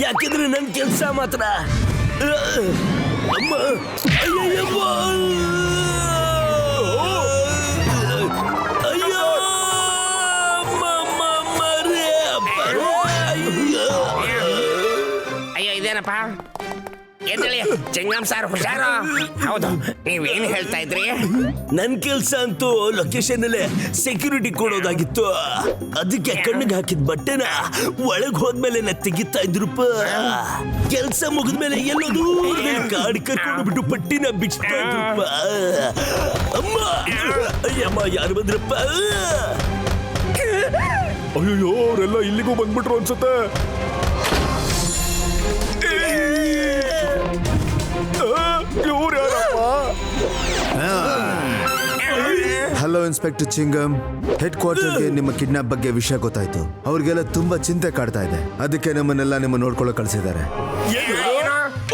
ಯಾಕೆಂದ್ರೆ ನನ್ ಕೆಲ್ಸ ಮಾತ್ರ. ಅಮ್ಮ ಅಯ್ಯಯ್ಯಮ್ಮ ಅಯ್ಯೋ ಅಯ್ಯೋ ಇದೇನಪ್ಪ ಎದ್ದೇಳಿ ಚಿಂಗಂ ಸರ್ ಹುಷಾರು. ಹೌದು ನೀವೇನು ಹೇಳ್ತಾ ಇದ್ರಿ? ನನ್ ಕೆಲ್ಸ ಅಂತೂ ಲೊಕೇಶನ್ ಅಲ್ಲೇ ಸೆಕ್ಯೂರಿಟಿ ಕೊಡೋದಾಗಿತ್ತು. ಅದಕ್ಕೆ ಕಣ್ಣಿಗೆ ಹಾಕಿದ ಬಟ್ಟೆನ ಒಳಗ್ ಹೋದ್ಮೇಲೆ ತೆಗಿತಾ ಇದ್ರಪ್ಪ. ಕೆಲ್ಸ ಮುಗಿದ್ಮೇಲೆ ಎಲ್ಲೋ ದೂರದಲ್ಲಿ ಕಾಡ್ ಕರ್ಕೊಂಡು ಬಿಟ್ಟು ಪಟ್ಟಿನ ಬಿಚ್ತಾ ಇದ್ರಪ್ಪ. ಅಮ್ಮ ಅಯ್ಯಮ್ಮ ಯಾರು ಬಂದ್ರಪ್ಪ? ಅಯ್ಯೋ ಅವರೆಲ್ಲ ಇಲ್ಲಿಗೂ ಬಂದ್ಬಿಟ್ರು ಅನ್ಸುತ್ತೆ. ಇವ್ರು ಯಾರಪ್ಪ? ಹಲೋ ಇನ್ಸ್ಪೆಕ್ಟರ್ ಚಿಂಗಮ್, ಹೆಡ್ ಕ್ವಾರ್ಟರ್ಗೆ ನಿಮ್ಮ ಕಿಡ್ನಾಪ್ ಬಗ್ಗೆ ವಿಷಯ ಗೊತ್ತಾಯ್ತು. ಅವ್ರಿಗೆಲ್ಲ ತುಂಬಾ ಚಿಂತೆ ಕಾಡ್ತಾ ಇದೆ. ಅದಕ್ಕೆ ನಮ್ಮನ್ನೆಲ್ಲ ನಿಮ್ಮ ನೋಡ್ಕೊಳ್ಳೋ ಕಳ್ಸಿದ್ದಾರೆ.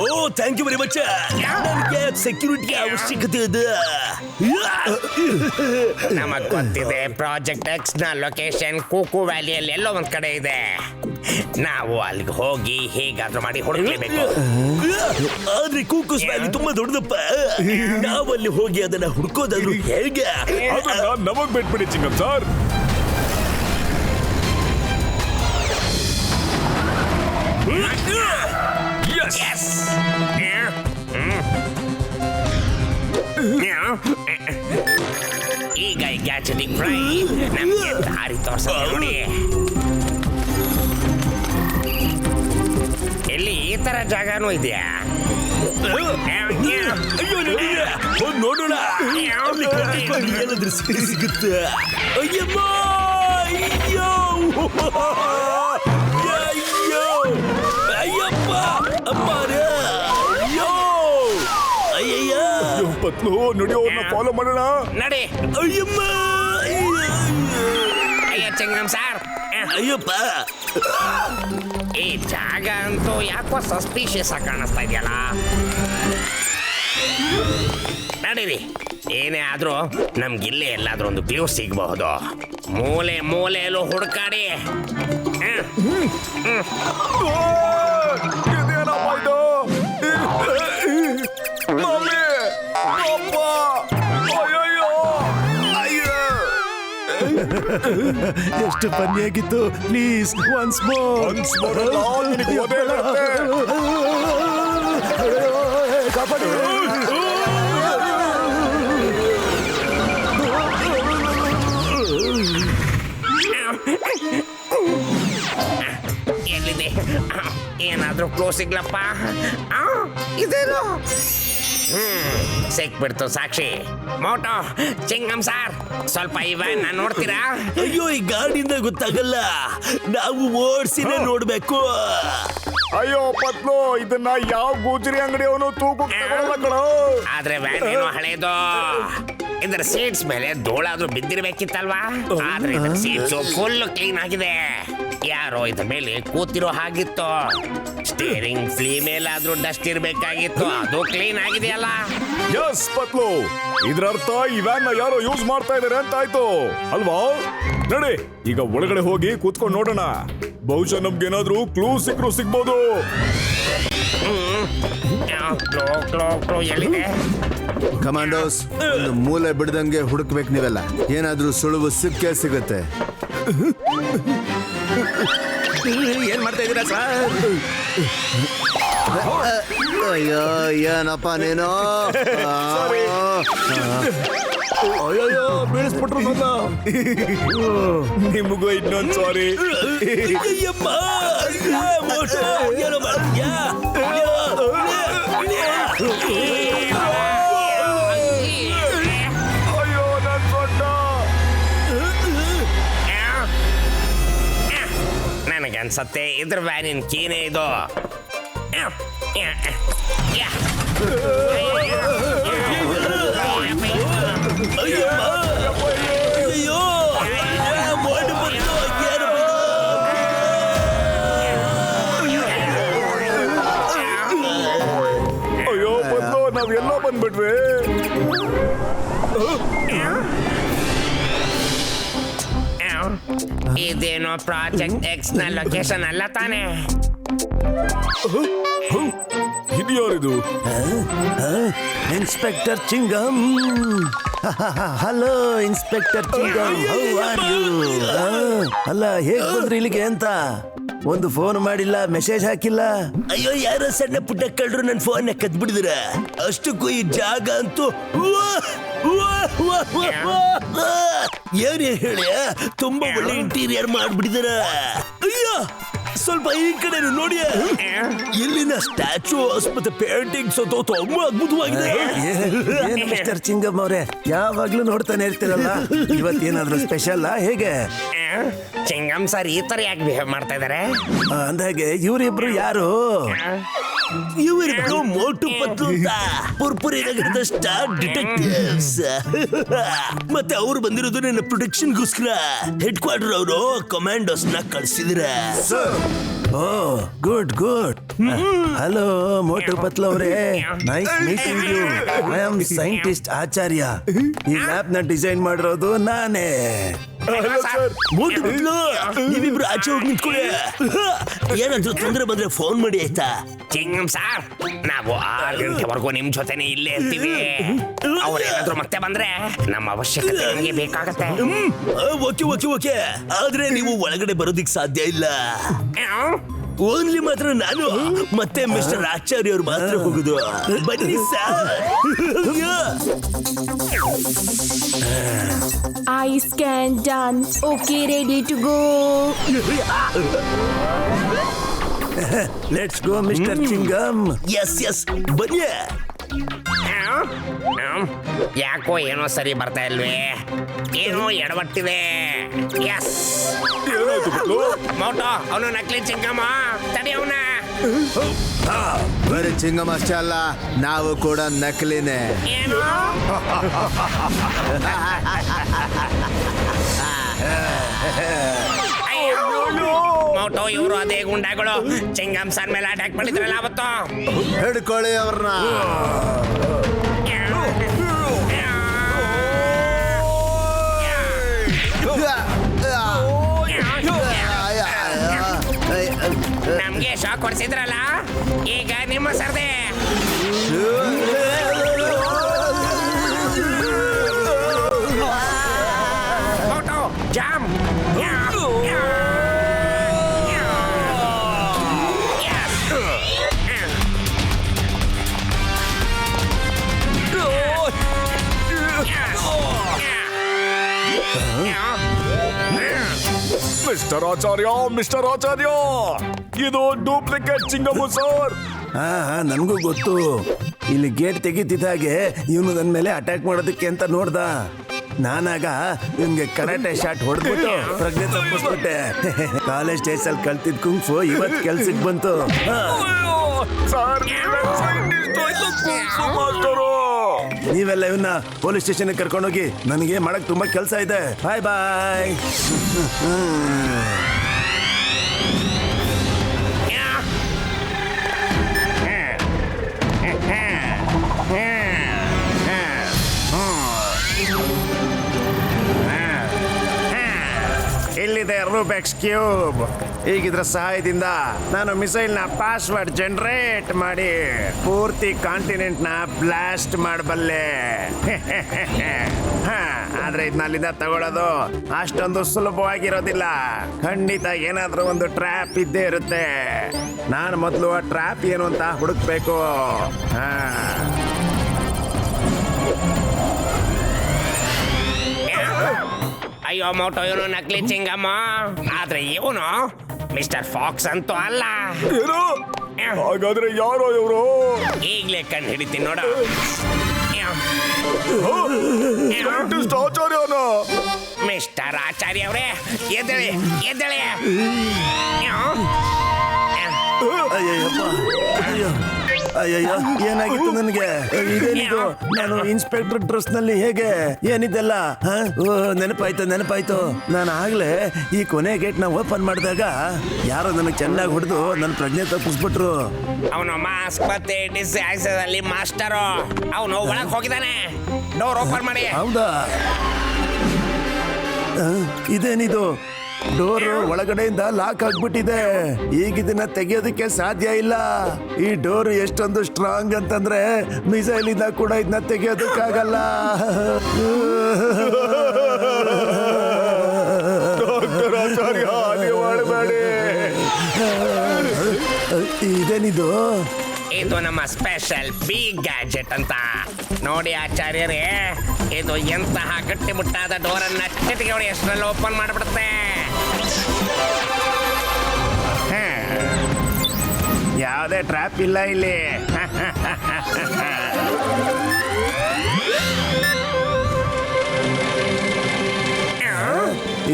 ಓ ಥ್ಯಾಂಕ್ ಯು ವೆರಿ ಮಚ್. ನನಗೆ ಸೆಕ್ಯೂರಿಟಿ ಅವಶ್ಯಕತೆ ಇದೆ. ನಮಗ್ ಗೊತ್ತಿದೆ ಪ್ರಾಜೆಕ್ಟ್ ಎಕ್ಸ್ ನ ಲೊಕೇಶನ್ ಕೂಕು ವ್ಯಾಲಿಯಲ್ಲಿ ಎಲ್ಲೋ ಒಂದ್ ಕಡೆ ಇದೆ. ನಾವು ಅಲ್ಲಿಗೆ ಹೋಗಿ ಹೇಗಾದ್ರೂ ಮಾಡಿ ಹುಡುಕ್ಲೇಬೇಕು. ಆದ್ರೆ ಕೂಕುಸ್ ವ್ಯಾಲಿ ತುಂಬಾ ದೊಡ್ಡದಪ್ಪ. ನಾವಲ್ಲಿ ಹೋಗಿ ಅದನ್ನ ಹುಡ್ಕೋದಾದ್ರು ಹೇಗೆ? ಅದನ್ನ ನಮಗ್ ಬಿಟ್ಬಿಡಿ ಚಿಂಗಂ ಸರ್. Yes. ಈಗ ಈ ಗ್ಯಾಚೆಟಿಂಗ್ ಫ್ರೈ ನಮ್ಗೆ ದಾರಿ ತೋರ್ಸೋದು ನೋಡಿ. ಇಲ್ಲಿ ಈ ತರ ಜಾಗನೂ ಇದೆಯಾ? ಅಯ್ಯೋ ನನಗೆ ಹೋಗಿ ನೋಡೋಣ. ಅಲ್ಲಿ ಕರ್ಕೊಂಡು ಏನಾದ್ರೂ ಸಿಗುತ್ತೆ. ಅಯ್ಯಮ್ಮ ಅಯ್ಯೋ ಅಯ್ಯೋ ಅಯ್ಯಪ್ಪ ಅಮ್ಮರೇ ಅಯ್ಯೋ ಅಯ್ಯಯ್ಯ ಪತ್ಲು ನಡೆಯೋರ್ನ ಫಾಲೋ ಮಾಡೋಣ. ನಡಿ. ಅಯ್ಯಮ್ಮ ಅಯ್ಯೋ ಚಿಂಗಂ ಸಾರ್, ಅಯ್ಯಪ್ಪ ಈ ಜಾಗ ಅಂತೂ ಯಾಕೋ ಸಸ್ಪಿಷಿಯಸ್ ಆಗಿ ಕಾಣಿಸ್ತಾ ಇದೆಯಲ್ಲ. ನಡೀರಿ, ಏನೇ ಆದ್ರೂ ನಮ್ಗಿಲ್ಲೇ ಎಲ್ಲಾದ್ರೂ ಒಂದು ಕ್ಲೂ ಸಿಗಬಹುದು. ಮೂಲೆ ಮೂಲೆಯಲ್ಲೂ ಹುಡುಕಾಡಿ. ಇದೇನಪ್ಪ ಇದು? ಮಮ್ಮಿ, ಅಪ್ಪ, ಅಯ್ಯಯ್ಯೋ, ಅಯ್ಯೋ. ಎಷ್ಟು ಫನ್ನಿಯಾಗಿತ್ತು. Please once more. ನಿನಗೆ ಓದೇ ಬರುತ್ತೆ. ಕಾಪಾಡಿ. ಎಲ್ಲಿದೆ? ಏನಾದ್ರೂ ಕ್ಲೋಸ್ ಸಿಗ್ಲಪ್ಪ. ಇದೇನು? ಸಿಕ್ಬಿಡ್ತು ಸಾಕ್ಷಿ. ಮೋಟೋ ಚಿಂಗಂ ಸಾರ್, ಸ್ವಲ್ಪ ಇವ್ಯಾನ್ ನೋಡ್ತೀರಾ? ಅಯ್ಯೋ, ಈ ಗಾಡಿಯಿಂದ ಗೊತ್ತಾಗಲ್ಲ, ನಾವು ಓಡಿಸಿನೇ ನೋಡ್ಬೇಕು. ಅಯ್ಯೋ ಪತ್ಲು, ಇದನ್ನ ಯಾವ ಗುಜರಿ ಅಂಗಡಿಯವನು ತೂಕಕ್ಕೆ ತಗೊಳಲ್ಲ ಕಣೋ. ಆದ್ರೆ ವ್ಯಾನ್ ಏನೋ ಹಳೇದು. ಇದರ ಸೀಟ್ಸ್ ಮೇಲೆ ಧೂಳಾದ್ರೂ ಬಿದ್ದಿರ್ಬೇಕಿತ್ತಲ್ವಾ? ಆದ್ರೆ ಇದರ ಸೀಟ್ಸ್ ಫುಲ್ ಕ್ಲೀನ್ ಆಗಿದೆ. ಯಾರೋ ಇದ್ರ ಮೇಲೆ ಕೂತಿರೋ ಹಾಗಿತ್ತು. ಸ್ಟೀರಿಂಗ್ ಫ್ಲೀ ಮೇಲಾದ್ರೂ ಡಸ್ಟ್ ಇರ್ಬೇಕಾಗಿತ್ತು, ಅದು ಕ್ಲೀನ್ ಆಗಿದೆಯಲ್ಲ. ಎಸ್ ಪತ್ಲು, ಇದ್ರ ಅರ್ಥ ಈ ವ್ಯಾನ್ ನ ಯಾರೋ ಯೂಸ್ ಮಾಡ್ತಾ ಇದಾರೆ ಅಂತ ಆಯ್ತು ಅಲ್ವಾ? ನಡಿ ಈಗ ಒಳಗಡೆ ಹೋಗಿ ಕೂತ್ಕೊಂಡು ನೋಡೋಣ. ಬಹುಶಃ ನಮ್ಗೇನಾದ್ರೂ ಕ್ಲೂ ಸಿಗ್ಬೋದು. ಎಲ್ಲಿದೆ? ಕಮಾಂಡೋಸ್, ಒಂದು ಮೂಲೆ ಬಿಡದಂಗೆ ಹುಡುಕ್ಬೇಕು ನೀವೆಲ್ಲ. ಏನಾದ್ರೂ ಸುಳುವು ಸಿಕ್ಕೇ ಸಿಗುತ್ತೆ. ಏನ್ ಮಾಡ್ತಾ ಇದೀರಾ ಸರ್? ಅಯ್ಯೋ, ಏನಪ್ಪ ನೀನು? ಅಯ್ಯೋ, ಬೀಳಿಸ್ಬಿಟ್ರು ನನ್ನ. ನಿಮಗೂ ಇನ್ನೊಂದು ಸಾರಿ. ಅಯ್ಯಮ್ಮ, ಮೋಟೋ, ಏನೋ ಮಾಡ್ತೀಯಾ? ಅಯ್ಯೋ ನನ್ ಸೊಂಟ. ನನಗನ್ಸತ್ತೆ ಇದ್ರ ವ್ಯಾನಿನ ಕೀನೇ ಇದು. ಅಯ್ಯೋ, ಮೋಟು ಬಂತು, ಅಯ್ಯೋ ಪತ್ಲು, ನಾವೆಲ್ಲ ಬಂದ್ಬಿಟ್ವಿ. ಇದೇನೋ ಪ್ರಾಜೆಕ್ಟ್ ಎಕ್ಸ್ ನ ಲೊಕೇಶನ್ ಅಲ್ಲ ತಾನೆ? ಇದು ಯಾರಿದು? Inspector Chingam. Hello inspector Chingam, how are you? ಅಲ್ಲ, ಹೇಗ್ ಬಂದ್ರಿ ಇಲ್ಲಿಗೆ ಅಂತ? ಒಂದು ಫೋನ್ ಮಾಡಿಲ್ಲ, ಮೆಸೇಜ್ ಹಾಕಿಲ್ಲ. ಅಯ್ಯೋ, ಯಾರೋ ಸಣ್ಣ ಪುಟ್ಟ ಕಳ್ಳರು ನನ್ನ ಫೋನ್ ಕದ್ಬಿಡಿದ್ರ. ಅಷ್ಟಕ್ಕೂ ಈ ಜಾಗ ಅಂತೂ ಏನೇ ಹೇಳಿ, ತುಂಬಾ ಒಳ್ಳೆ ಇಂಟೀರಿಯರ್ ಮಾಡ್ಬಿಟ್ಟಿದಾರ. ಅಯ್ಯೋ, ಸ್ವಲ್ಪ ಈ ಕಡೆ ನೋಡಿ. ಇಲ್ಲಿನ ಸ್ಟ್ಯಾಚುಸ್ ಮತ್ತೆ ಪೇಂಟಿಂಗ್ಸ್ ತುಂಬಾ ಅದ್ಭುತವಾಗಿದೆ. ಏನ್ ಮಿಸ್ಟರ್ ಚಿಂಗಂ ಅವರೇ, ಯಾವಾಗ್ಲೂ ನೋಡ್ತಾನೆ ಇರ್ತೀರಲ್ಲ, ಇವತ್ತೇನಾದ್ರೂ ಸ್ಪೆಷಲ್ ಹೇಗೆ? ಚಿಂಗಂ ಸರ್ ಈ ತರ ಯಾಕೆ ಬಿಹೇವ್ ಮಾಡ್ತಾ ಇದಾರೆ? ಅಂದಾಗೆ ಇವರಿಬ್ರು ಯಾರು? ಇವರಿಬ್ರು ಮೋಟು ಪತ್ಲು ಅಂತ ಪುರ್ಪುರಿ ನಗರದ ಸ್ಟಾರ್ ಡಿಟೆಕ್ಟಿವ್ಸ್. ಮತ್ತೆ ಅವ್ರು ಬಂದಿರೋದು ನನ್ನ ಪ್ರೊಟೆಕ್ಷನ್ಗೋಸ್ಕರ. ಹೆಡ್ ಕ್ವಾರ್ಟರ್ ಅವರು ಕಮಾಂಡೋಸ್ ನ ಕಳ್ಸಿದ್ರ. Oh, good good. Hello Motu Patlu ಅವರೇ, nice meeting you. I am scientist Acharya. ಈ ಲ್ಯಾಬ್ ನ ಡಿಸೈನ್ ಮಾಡಿರೋದು ನಾನೇ. ಮೋಟು ಪತ್ಲು, ನೀವಿಬ್ರು ಆಚೆ ಹೋಗಿ ನಿಂತ್ಕೊಳ್ಳಿ. ಏನಾದ್ರೂ ತೊಂದರೆ ಬಂದ್ರೆ ಫೋನ್ ಮಾಡಿ ಆಯ್ತಾ? ಚಿಂಗಂ ಸಾರ್, ನಾವು 6 ಗಂಟೆವರೆಗೂ ನಿಮ್ ಜೊತೆನೆ ಇಲ್ಲೇ ಇರ್ತೀವಿ. ಅವ್ರೇನಾದ್ರೂ ಮತ್ತೆ ಬಂದ್ರೆ ನಮ್ಮ ಅವಶ್ಯಕತೆ ನಮಗೆ ಬೇಕಾಗತ್ತೆ. ಓಕೆ ಓಕೆ ಓಕೆ, ಆದ್ರೆ ನೀವು ಒಳಗಡೆ ಬರೋದಿಕ್ ಸಾಧ್ಯ ಇಲ್ಲ. ಓನ್ಲಿ ಮಾತ್ರ ನಾನು ಮತ್ತೆ ಮಿಸ್ಟರ್ ಆಚಾರ್ಯ ಅವ್ರು ಮಾತ್ರ ಹೋಗುದು. ಬನ್ನಿ sir. Eye scan done. Okay, ready to go. Let's go mister Chingam. Yes yes, ಬನ್ನಿ. ಯಾಕೋ ಏನೋ ಸರಿ ಬರ್ತಾ ಇಲ್ವೇ? ಏನೋ ಎಡವಟ್ಟಿದೆ. ಎಸ್, ಮೋಟೋ ಅವನು ನಕಲಿ ಚಿಂಗಮ್ಮ, ತಡಿ ಅವನ. ಬರೀ ಚಿಂಗಮ್ ಅಷ್ಟೇ ಅಲ್ಲ, ನಾವು ಕೂಡ ನಕಲಿನೇ. ಏನು? ಮೋಟೋ, ಇವರು ಅದೇ ಗುಂಡಾಗಳು ಚಿಂಗಂ ಸರ್ ಮೇಲೆ ಅಟ್ಯಾಕ್ ಮಾಡಿದ್ರಲ್ಲ ಅವತ್ತು. ಹಿಡ್ಕೊಳ್ಳಿ ಅವ್ರನ್ನ. ನಮ್ಗೆ ಶಾಕ್ ಕೊಡ್ಸಿದ್ರಲ್ಲ, ಈಗ ನಿಮ್ಮ ಸರ್ದೆ. ಮೋಟೋ ಜಾಮ್. ಮಿಸ್ಟರ್ ಆಚಾರ್ಯ, ಇದು ಡೂಪ್ಲಿಕೇಟ್ ಚಿಂಗಮ್ಮು ಸರ್. ನನಗೂ ಗೊತ್ತು. ಇಲ್ಲಿ ಗೇಟ್ ತೆಗಿತಿದ್ದಾಗೆ ಇವನು ನನ್ನ ಮೇಲೆ ಅಟ್ಯಾಕ್ ಮಾಡೋದಕ್ಕೆ ಅಂತ ನೋಡ್ದ. ನಾನಾಗ ಇವನ್ಗೆ ಕರಾಟೆ ಶಾಟ್ ಹೊಡೆದ್ಬಿಟ್ಟು ಪ್ರಜ್ಞೆ ತಪ್ಪಿಸ್ಬಿಟ್ಟೆ. ಕಾಲೇಜ್ ಡೇಸ್ ಅಲ್ಲಿ ಕಲ್ತಿದ್ ಕುಂಫು ಇವತ್ತು ಕೆಲ್ಸಕ್ಕೆ ಬಂತು. ನೀವೆಲ್ಲ ಇವನ್ನ ಪೊಲೀಸ್ ಸ್ಟೇಷನ್ ಕರ್ಕೊಂಡೋಗಿ, ನನಗೆ ಮಾಡಕ್ ತುಂಬಾ ಕೆಲಸ ಇದೆ. ಬಾಯ್ ಬಾಯ್. ಇಲ್ಲಿದೆ ರೂಬೆಕ್ಸ್ ಕ್ಯೂಬ್. ಈಗಿದ್ರ ಸಹಾಯದಿಂದ ನಾನು ಮಿಸೈಲ್ ನ ಪಾಸ್ವರ್ಡ್ ಜನರೇಟ್ ಮಾಡಿ ಪೂರ್ತಿ ಕಾಂಟಿನೆಂಟ್ ನ ಬ್ಲಾಸ್ಟ್ ಮಾಡಬಲ್ಲೆ. ಆದ್ರೆ ಇದನ್ನ ಅಲ್ಲಿಂದ ತಗೊಳ್ಳೋದು ಅಷ್ಟೊಂದು ಸುಲಭವಾಗಿರೋದಿಲ್ಲ. ಖಂಡಿತ ಏನಾದ್ರೂ ಒಂದು ಟ್ರ್ಯಾಪ್ ಇದ್ದೇ ಇರುತ್ತೆ. ನಾನು ಮೊದಲು ಆ ಟ್ರ್ಯಾಪ್ ಏನು ಅಂತ ಹುಡುಕ್ಬೇಕು. ಅಯ್ಯೋ ಮೋಟೋ, ಇವನು ನಕಲಿ ಚಿಂಗಮ್ಮ. ಆದ್ರೆ ಇವನು ಮಿಸ್ಟರ್ ಫಾಕ್ಸ್ ಅಂತೂ ಅಲ್ಲ. ಹಾಗಾದ್ರೆ ಯಾರೋ ಇವರು? ಈಗ್ಲೇ ಕಣ್ಣು ಹಿಡಿತೀನಿ ನೋಡ. ಆಚಾರ್ಯನ ಮಿಸ್ಟರ್ ಆಚಾರ್ಯ ಅವರೇ, ಎದ್ದೇಳಿ ಎದ್ದೇಳಿ. ಅಯ್ಯಯ್ಯಪ್ಪ, ಅಯ್ಯೋ ಅಯ್ಯಯ್ಯೋ, ಏನಾಗಿತ್ತು ನನಗೆ? ಇದೇನಿದು? ನಾನು ಇನ್ಸ್ಪೆಕ್ಟರ್ ಡ್ರೆಸ್ ನಲ್ಲಿ ಹೇಗೆ? ಏನಿದೆಲ್ಲ? ನೆನಪಾಯ್ತು. ನಾನು ಆಗ್ಲೇ ಈ ಕೊನೆ ಗೇಟ್ ನ ಓಪನ್ ಮಾಡಿದಾಗ ಯಾರೋ ನನಗೆ ಚೆನ್ನಾಗಿ ಹೊಡೆದು ನನ್ನ ಪ್ರಜ್ಞೆ ತಪ್ಪಿಸ್ಬಿಟ್ರು. ಅವನು ಮಾಸ್ಕ್ ಮತ್ತೆ ಡಿಸ್ಗೈಸ್ ಅಲ್ಲಿ ಮಾಸ್ಟರು. ಅವನು ಒಳಗೆ ಹೋಗಿದ್ದಾನೆ. ಡೋರ್ ಓಪನ್ ಮಾಡಿ. ಹೌದಾ? ಇದೇನಿದು? ಡೋರ್ ಒಳಗಡೆಯಿಂದ ಲಾಕ್ ಆಗ್ಬಿಟ್ಟಿದೆ. ಈಗ ಇದನ್ನ ತೆಗೆಯೋದಕ್ಕೆ ಸಾಧ್ಯ ಇಲ್ಲ. ಈ ಡೋರ್ ಎಷ್ಟೊಂದು ಸ್ಟ್ರಾಂಗ್ ಅಂತಂದ್ರೆ ಮಿಸೈಲ್ ಇಂದ ಕೂಡ ಇದನ್ನ ತೆಗೆಯೋದಕ್ಕಾಗಲ್ಲ. ಇದೇನಿದು? ಇದು ನಮ್ಮ ಸ್ಪೆಷಲ್ ಬಿ ಗ್ಯಾಜೆಟ್ ಅಂತ. ನೋಡಿ ಆಚಾರ್ಯರೇ, ಇದು ಎಂತಹ ಗಟ್ಟಿಮುಟ್ಟಾದ ಡೋರನ್ನ ಚಿಟಿಕೆ ಹೊಡಿ ಅಷ್ಟರಲ್ಲಿ ಓಪನ್ ಮಾಡಿಬಿಡುತ್ತೆ. ಯಾವುದೇ ಟ್ರ್ಯಾಪ್ ಇಲ್ಲ ಇಲ್ಲಿ.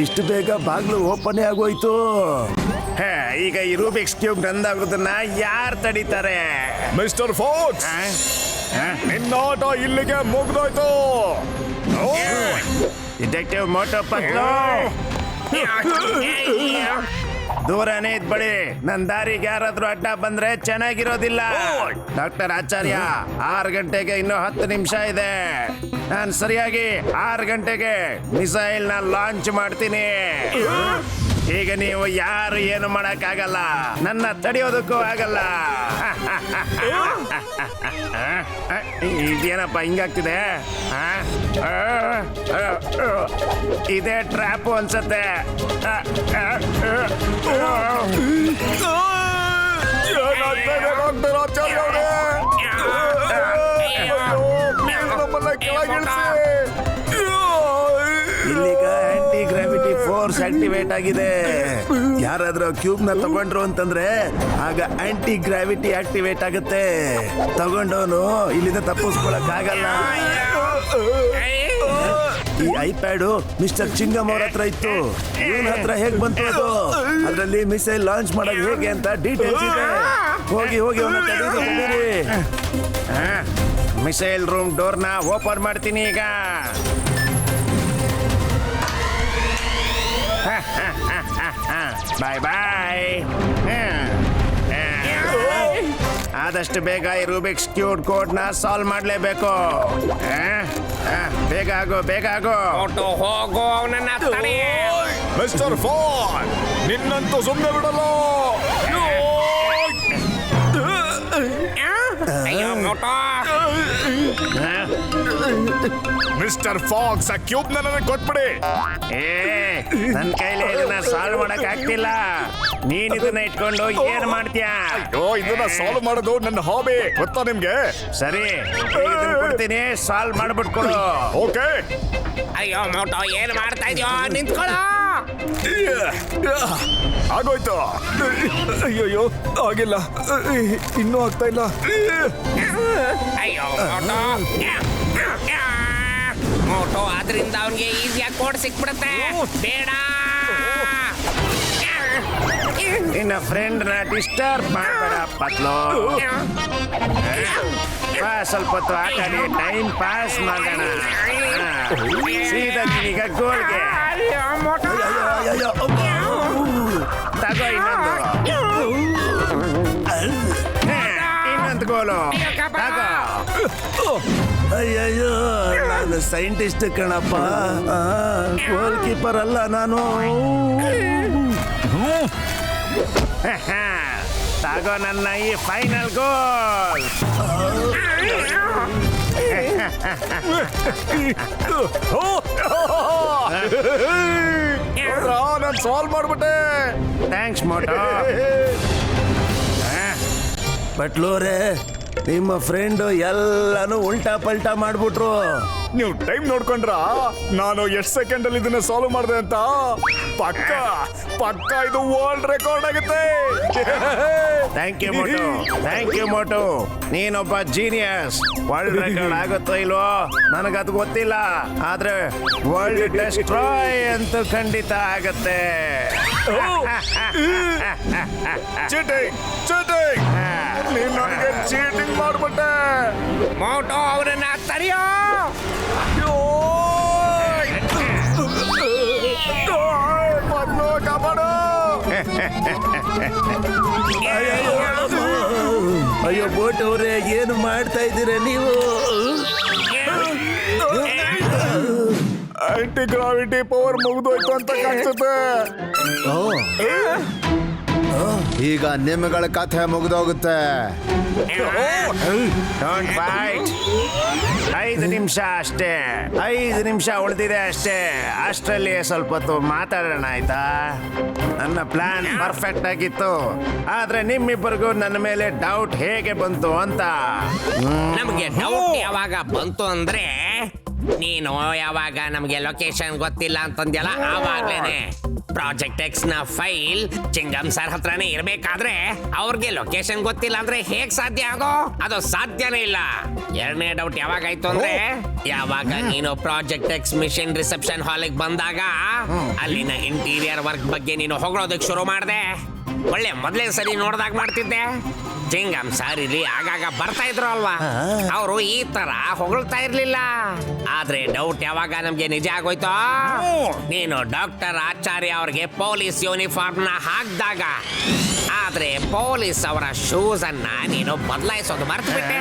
ಇಷ್ಟು ಬೇಗ ಬಾಗ್ಲು ಓಪನ್ ಆಗೋಯ್ತು. ಈಗ ಈ ರೂಬಿಕ್ಸ್ ಕ್ಯೂಬ್ ನಂದಾಗೋದನ್ನ ಯಾರು ತಡೀತಾರೆ? ಮಿಸ್ಟರ್ ಫಾಕ್ಸ್, ನಿನ್ನಾಟ ಇಲ್ಲಿಗೆ ಮುಗ್ದೋಯ್ತು. Detective Moto ಪತ್ಲು, ದೂರನೇ ಇದ್ಬಿಡಿ. ನನ್ನ ದಾರಿಗೆ ಯಾರಾದ್ರೂ ಅಡ್ಡ ಬಂದ್ರೆ ಚೆನ್ನಾಗಿರೋದಿಲ್ಲ. ಡಾಕ್ಟರ್ ಆಚಾರ್ಯ, 6 ಗಂಟೆಗೆ ಇನ್ನೂ 10 ನಿಮಿಷ ಇದೆ. ನಾನು ಸರಿಯಾಗಿ 6 ಗಂಟೆಗೆ ಮಿಸೈಲ್ ನ ಲಾಂಚ್ ಮಾಡ್ತೀನಿ. ಈಗ ನೀವು ಯಾರು ಏನು ಮಾಡಕ್ಕಾಗಲ್ಲ, ನನ್ನ ತಡೆಯೋದಕ್ಕೂ ಆಗಲ್ಲ. ಇದೇನಪ್ಪ ಹಿಂಗಾಗ್ತಿದೆ? ಇದೇ ಟ್ರ್ಯಾಪ್ ಅನ್ಸತ್ತೆ. ಡಾಕ್ಟರ್ ಆಚಾರ್ಯ ಅವರೇ, ನಮ್ಮನ್ನ ಕೆಳಗಿಳಿಸಿ. ಇಲ್ಲಿಗ ಆಂಟಿ ಗ್ರಾವಿಟಿ ಫೋರ್ಸ್ ಆಕ್ಟಿವೇಟ್ ಆಗಿದೆ. ಯಾರಾದ್ರೂ ಕ್ಯೂಬ್ ನ ತಗೊಂಡ್ರು ಅಂತಂದ್ರೆ ಆಗ ಆಂಟಿ ಗ್ರಾವಿಟಿ ಆಕ್ಟಿವೇಟ್ ಆಗುತ್ತೆ. ತಗೊಂಡವನು ಇಲ್ಲಿಂದ ತಪ್ಪಿಸ್ಕೊಳಕ್ ಆಗಲ್ಲ. ಈ ಐಪ್ಯಾಡು ಮಿಸ್ಟರ್ ಚಿಂಗಮ್ ಅವ್ರ ಹತ್ರ ಇತ್ತು. ಇವನ ಹತ್ರ ಹೇಗ್ ಬಂತು ಅದು? ಅದರಲ್ಲಿ ಮಿಸೈಲ್ ಲಾಂಚ್ ಮಾಡೋದು ಹೇಗೆ ಅಂತ ಡೀಟೇಲ್ಸ್ ಇದೆ. ಹೋಗಿ ಅವನ ತಡೀರಿ. ಮಿಸೈಲ್ ರೂಮ್ ಡೋರ್ನ ಓಪನ್ ಮಾಡ್ತೀನಿ ಈಗ. ಬಾಯ್ ಬಾಯ್. ಆದಷ್ಟು ಬೇಗ ಈ ರೂಬಿಕ್ಸ್ ಕ್ಯೂಬ್ ಕೋಡ್ ನ ಸಾಲ್ವ್ ಮಾಡಲೇಬೇಕು. ಬೇಗ ಆಗೋ. ಮೋಟೋ ಹೋಗೋ, ಅವನನ್ನ ತಡಿ. ಮಿಸ್ಟರ್ ಫಾಕ್ಸ್, ನಿನ್ನಂತೂ ಸುಮ್ಮನೆ ಬಿಡಲ್ಲ. ಅಯ್ಯೋ ಮೋಟೋ. ಮಿಸ್ಟರ್ ಫಾಕ್ಸ್, ಆ ಕ್ಯೂಬ್ ನನಗೆ ಕೊಟ್ಬಿಡಿ. ನನ್ನ ಕೈಲಿ ಇದನ್ನ ಸಾಲ್ವ್ ಮಾಡಕ್ ಆಗ್ತಿಲ್ಲ. ನೀನ್ ಇದನ್ನ ಇಟ್ಕೊಂಡು ಏನ್ ಮಾಡ್ತೀಯಾ? ಇದನ್ನ ಸಾಲ್ವ್ ಮಾಡೋದು ನನ್ನ ಹಾಬಿ, ಗೊತ್ತಾ ನಿಮ್ಗೆ? ಸರಿ, ಇದನ್ನ ಕೊಡ್ತೀನಿ, ಸಾಲ್ವ್ ಮಾಡ್ಬಿಟ್ಕೊಡು. ಓಕೆ. ಅಯ್ಯೋ ಮೋಟೋ, ಏನ್ ಮಾಡ್ತಾ ಇದೀಯೋ? ನಿಂತ್ಕೊಳ್ಳೋ. ಆಗೋಯ್ತು. ಅಯ್ಯಯ್ಯೋ ಆಗಿಲ್ಲ, ಇನ್ನೂ ಆಗ್ತಾ ಇಲ್ಲ. ಅಯ್ಯೋ ಮೋಟೋ ಆದ್ರಿಂದ ಅವನಿಗೆ ಈಸಿಯಾಗಿ ಕೋಡ್ ಸಿಕ್ಬಿಡುತ್ತೆ. ಬೇಡ, ನಿನ್ನ ಫ್ರೆಂಡ್ ನ ಡಿಸ್ಟರ್ಬ್ ಮಾಡಬೇಡ ಪತ್ಲು. ಬಾ, ಸ್ವಲ್ಪ ಹೊತ್ತು ಆಟಾಡಿ ಟೈಮ್ ಪಾಸ್ ಮಾಡೋಣ. ಸೀದಾ ಈಗ ಗೋಲ್ಗೆ ತಗೋ ಇನ್ನೊಂದು ಗೋಲು ತಗೋ. ಅಯ್ಯಯ್ಯೋ, ನಾನು ಸೈಂಟಿಸ್ಟ್ ಕಣಪ್ಪ, ಗೋಲ್ ಕೀಪರ್ ಅಲ್ಲ ನಾನು. ತಗೋ ನನ್ನ ಈ ಫೈನಲ್ ಗೋಲ್. ನಾನು ಸಾಲ್ವ್ ಮಾಡ್ಬಿಟ್ಟೆ. Thanks Moto. ಬಟ್ಲೋರೆ, ನಿಮ್ಮ ಫ್ರೆಂಡು ಎಲ್ಲಾನು ಉಲ್ಟಾ ಪಲ್ಟಾ ಮಾಡ್ಬಿಟ್ರು. ನೀವು ಟೈಮ್ ನೋಡ್ಕೊಂಡ್ರ ನಾನು ಎಷ್ಟು ಸೆಕೆಂಡ್ ಅಲ್ಲಿ ಇದನ್ನ ಸಾಲ್ವ್ ಮಾಡಿದೆ ಅಂತ? ಪಕ್ಕ ಪಕ್ಕ ಇದು ವರ್ಲ್ಡ್ ರೆಕಾರ್ಡ್ ಆಗುತ್ತೆ. Thank you Motu, thank you Motu. ನೀನೊಬ್ಬ ಜೀನಿಯಸ್. ವರ್ಲ್ಡ್ ರೆಕಾರ್ಡ್ ಆಗುತ್ತೋ ಇಲ್ವೋ ನನಗದು ಗೊತ್ತಿಲ್ಲ, ಆದ್ರೆ ವರ್ಲ್ಡ್ ಡೆಸ್ಟ್ರಾಯ್ ಅಂತೂ ಖಂಡಿತ ಆಗತ್ತೆ. ಚೀಟಿಂಗ್ ಚೀಟಿಂಗ್, ನೀನ್ ನನಗೆ ಚೀಟಿಂಗ್ ಮಾಡ್ಬಿಟ್ಟೆ. ಮೋಟೋ ಅವರನ್ನ ತಡೆಯೋ. ಮೊದ್ಲು ಕಾಪಾಡು. ಅಯ್ಯೋ ಬೋಟ್ ಅವ್ರೆ, ಏನು ಮಾಡ್ತಾ ಇದ್ದೀರಾ ನೀವು? ಆಂಟಿ ಗ್ರಾವಿಟಿ ಪವರ್ ಮುಗಿದೋಯ್ತು ಅಂತ ಕಾಣಿಸುತ್ತೆ. ಈಗ ನಿಮ್ಮಗಳ ಕಥೆ ಮುಗಿದೋಗುತ್ತೆ. Don't fight. 5 ನಿಮಿಷ ಅಷ್ಟೇ, 5 ನಿಮಿಷ ಉಳಿದಿದೆ ಅಷ್ಟೇ. ಅಷ್ಟರಲ್ಲಿ ಸ್ವಲ್ಪ ಹೊತ್ತು ಮಾತಾಡೋಣ ಆಯ್ತಾ? ನನ್ನ ಪ್ಲಾನ್ ಪರ್ಫೆಕ್ಟ್ ಆಗಿತ್ತು, ಆದ್ರೆ ನಿಮ್ಮಿಬ್ಬರಿಗೂ ನನ್ನ ಮೇಲೆ ಡೌಟ್ ಹೇಗೆ ಬಂತು ಅಂತ. ನಮಗೆ ಡೌಟ್ ಯಾವಾಗ ಬಂತು ಅಂದ್ರೆ, ನೀನು ಯಾವಾಗ ನಮಗೆ ಲೊಕೇಶನ್ ಗೊತ್ತಿಲ್ಲ ಅಂತಂದ್ಯಲ್ಲ, ಆವಾಗ್ಲೇನೆ ಪ್ರಾಜೆಕ್ಟ್ ಎಕ್ಸ್ ನ ಫೈಲ್ ಚಿಂಗಮ್ ಸರ್ ಹತ್ರನೇ ಇರ್ಬೇಕಾದ್ರೆ ಅವ್ರಿಗೆ ಲೊಕೇಶನ್ ಗೊತ್ತಿಲ್ಲ ಅಂದ್ರೆ ಹೇಗ್ ಸಾಧ್ಯ ಅದು ಸಾಧ್ಯನೇ ಇಲ್ಲ. ಎರಡನೇ ಡೌಟ್ ಯಾವಾಗಾಯ್ತು ಅಂದ್ರೆ, ಯಾವಾಗ ನೀನು ಪ್ರಾಜೆಕ್ಟ್ ಎಕ್ಸ್ ಮಿಷನ್ ರಿಸೆಪ್ಷನ್ ಹಾಲಿಗೆ ಬಂದಾಗ ಅಲ್ಲಿನ ಇಂಟೀರಿಯರ್ ವರ್ಕ್ ಬಗ್ಗೆ ನೀನು ಹೊಗಳೋದಕ್ಕೆ ಶುರು ಮಾಡಿದೆ. ಒಳ್ಳೆ ಮೊದಲೇ ಸರಿ ನೋಡ್ದಾಗ ಮಾಡ್ತಿದ್ದೆ. ಚಿಂಗಮ್ ಸರ್ ಇಲ್ಲಿ ಆಗಾಗ ಬರ್ತಾ ಇದ್ರು ಅಲ್ವಾ, ಅವರು ಈ ತರ ಹೊಗಳ್ತಾ ಇರ್ಲಿಲ್ಲ. ಆದ್ರೆ ಡೌಟ್ ಯಾವಾಗ ನಮ್ಗೆ ನಿಜ ಆಗೋಯ್ತು, ನೀನು ಡಾಕ್ಟರ್ ಆಚಾರ್ಯ ಅವ್ರಿಗೆ ಪೊಲೀಸ್ ಯೂನಿಫಾರ್ಮ್ ನ ಹಾಕ್ದಾಗ. ಆದ್ರೆ ಪೊಲೀಸ್ ಅವರ ಶೂಸ್ ಅನ್ನ ನೀನು ಬದಲಾಯಿಸೋದು ಮರ್ತು ಬಿಟ್ಟೆ.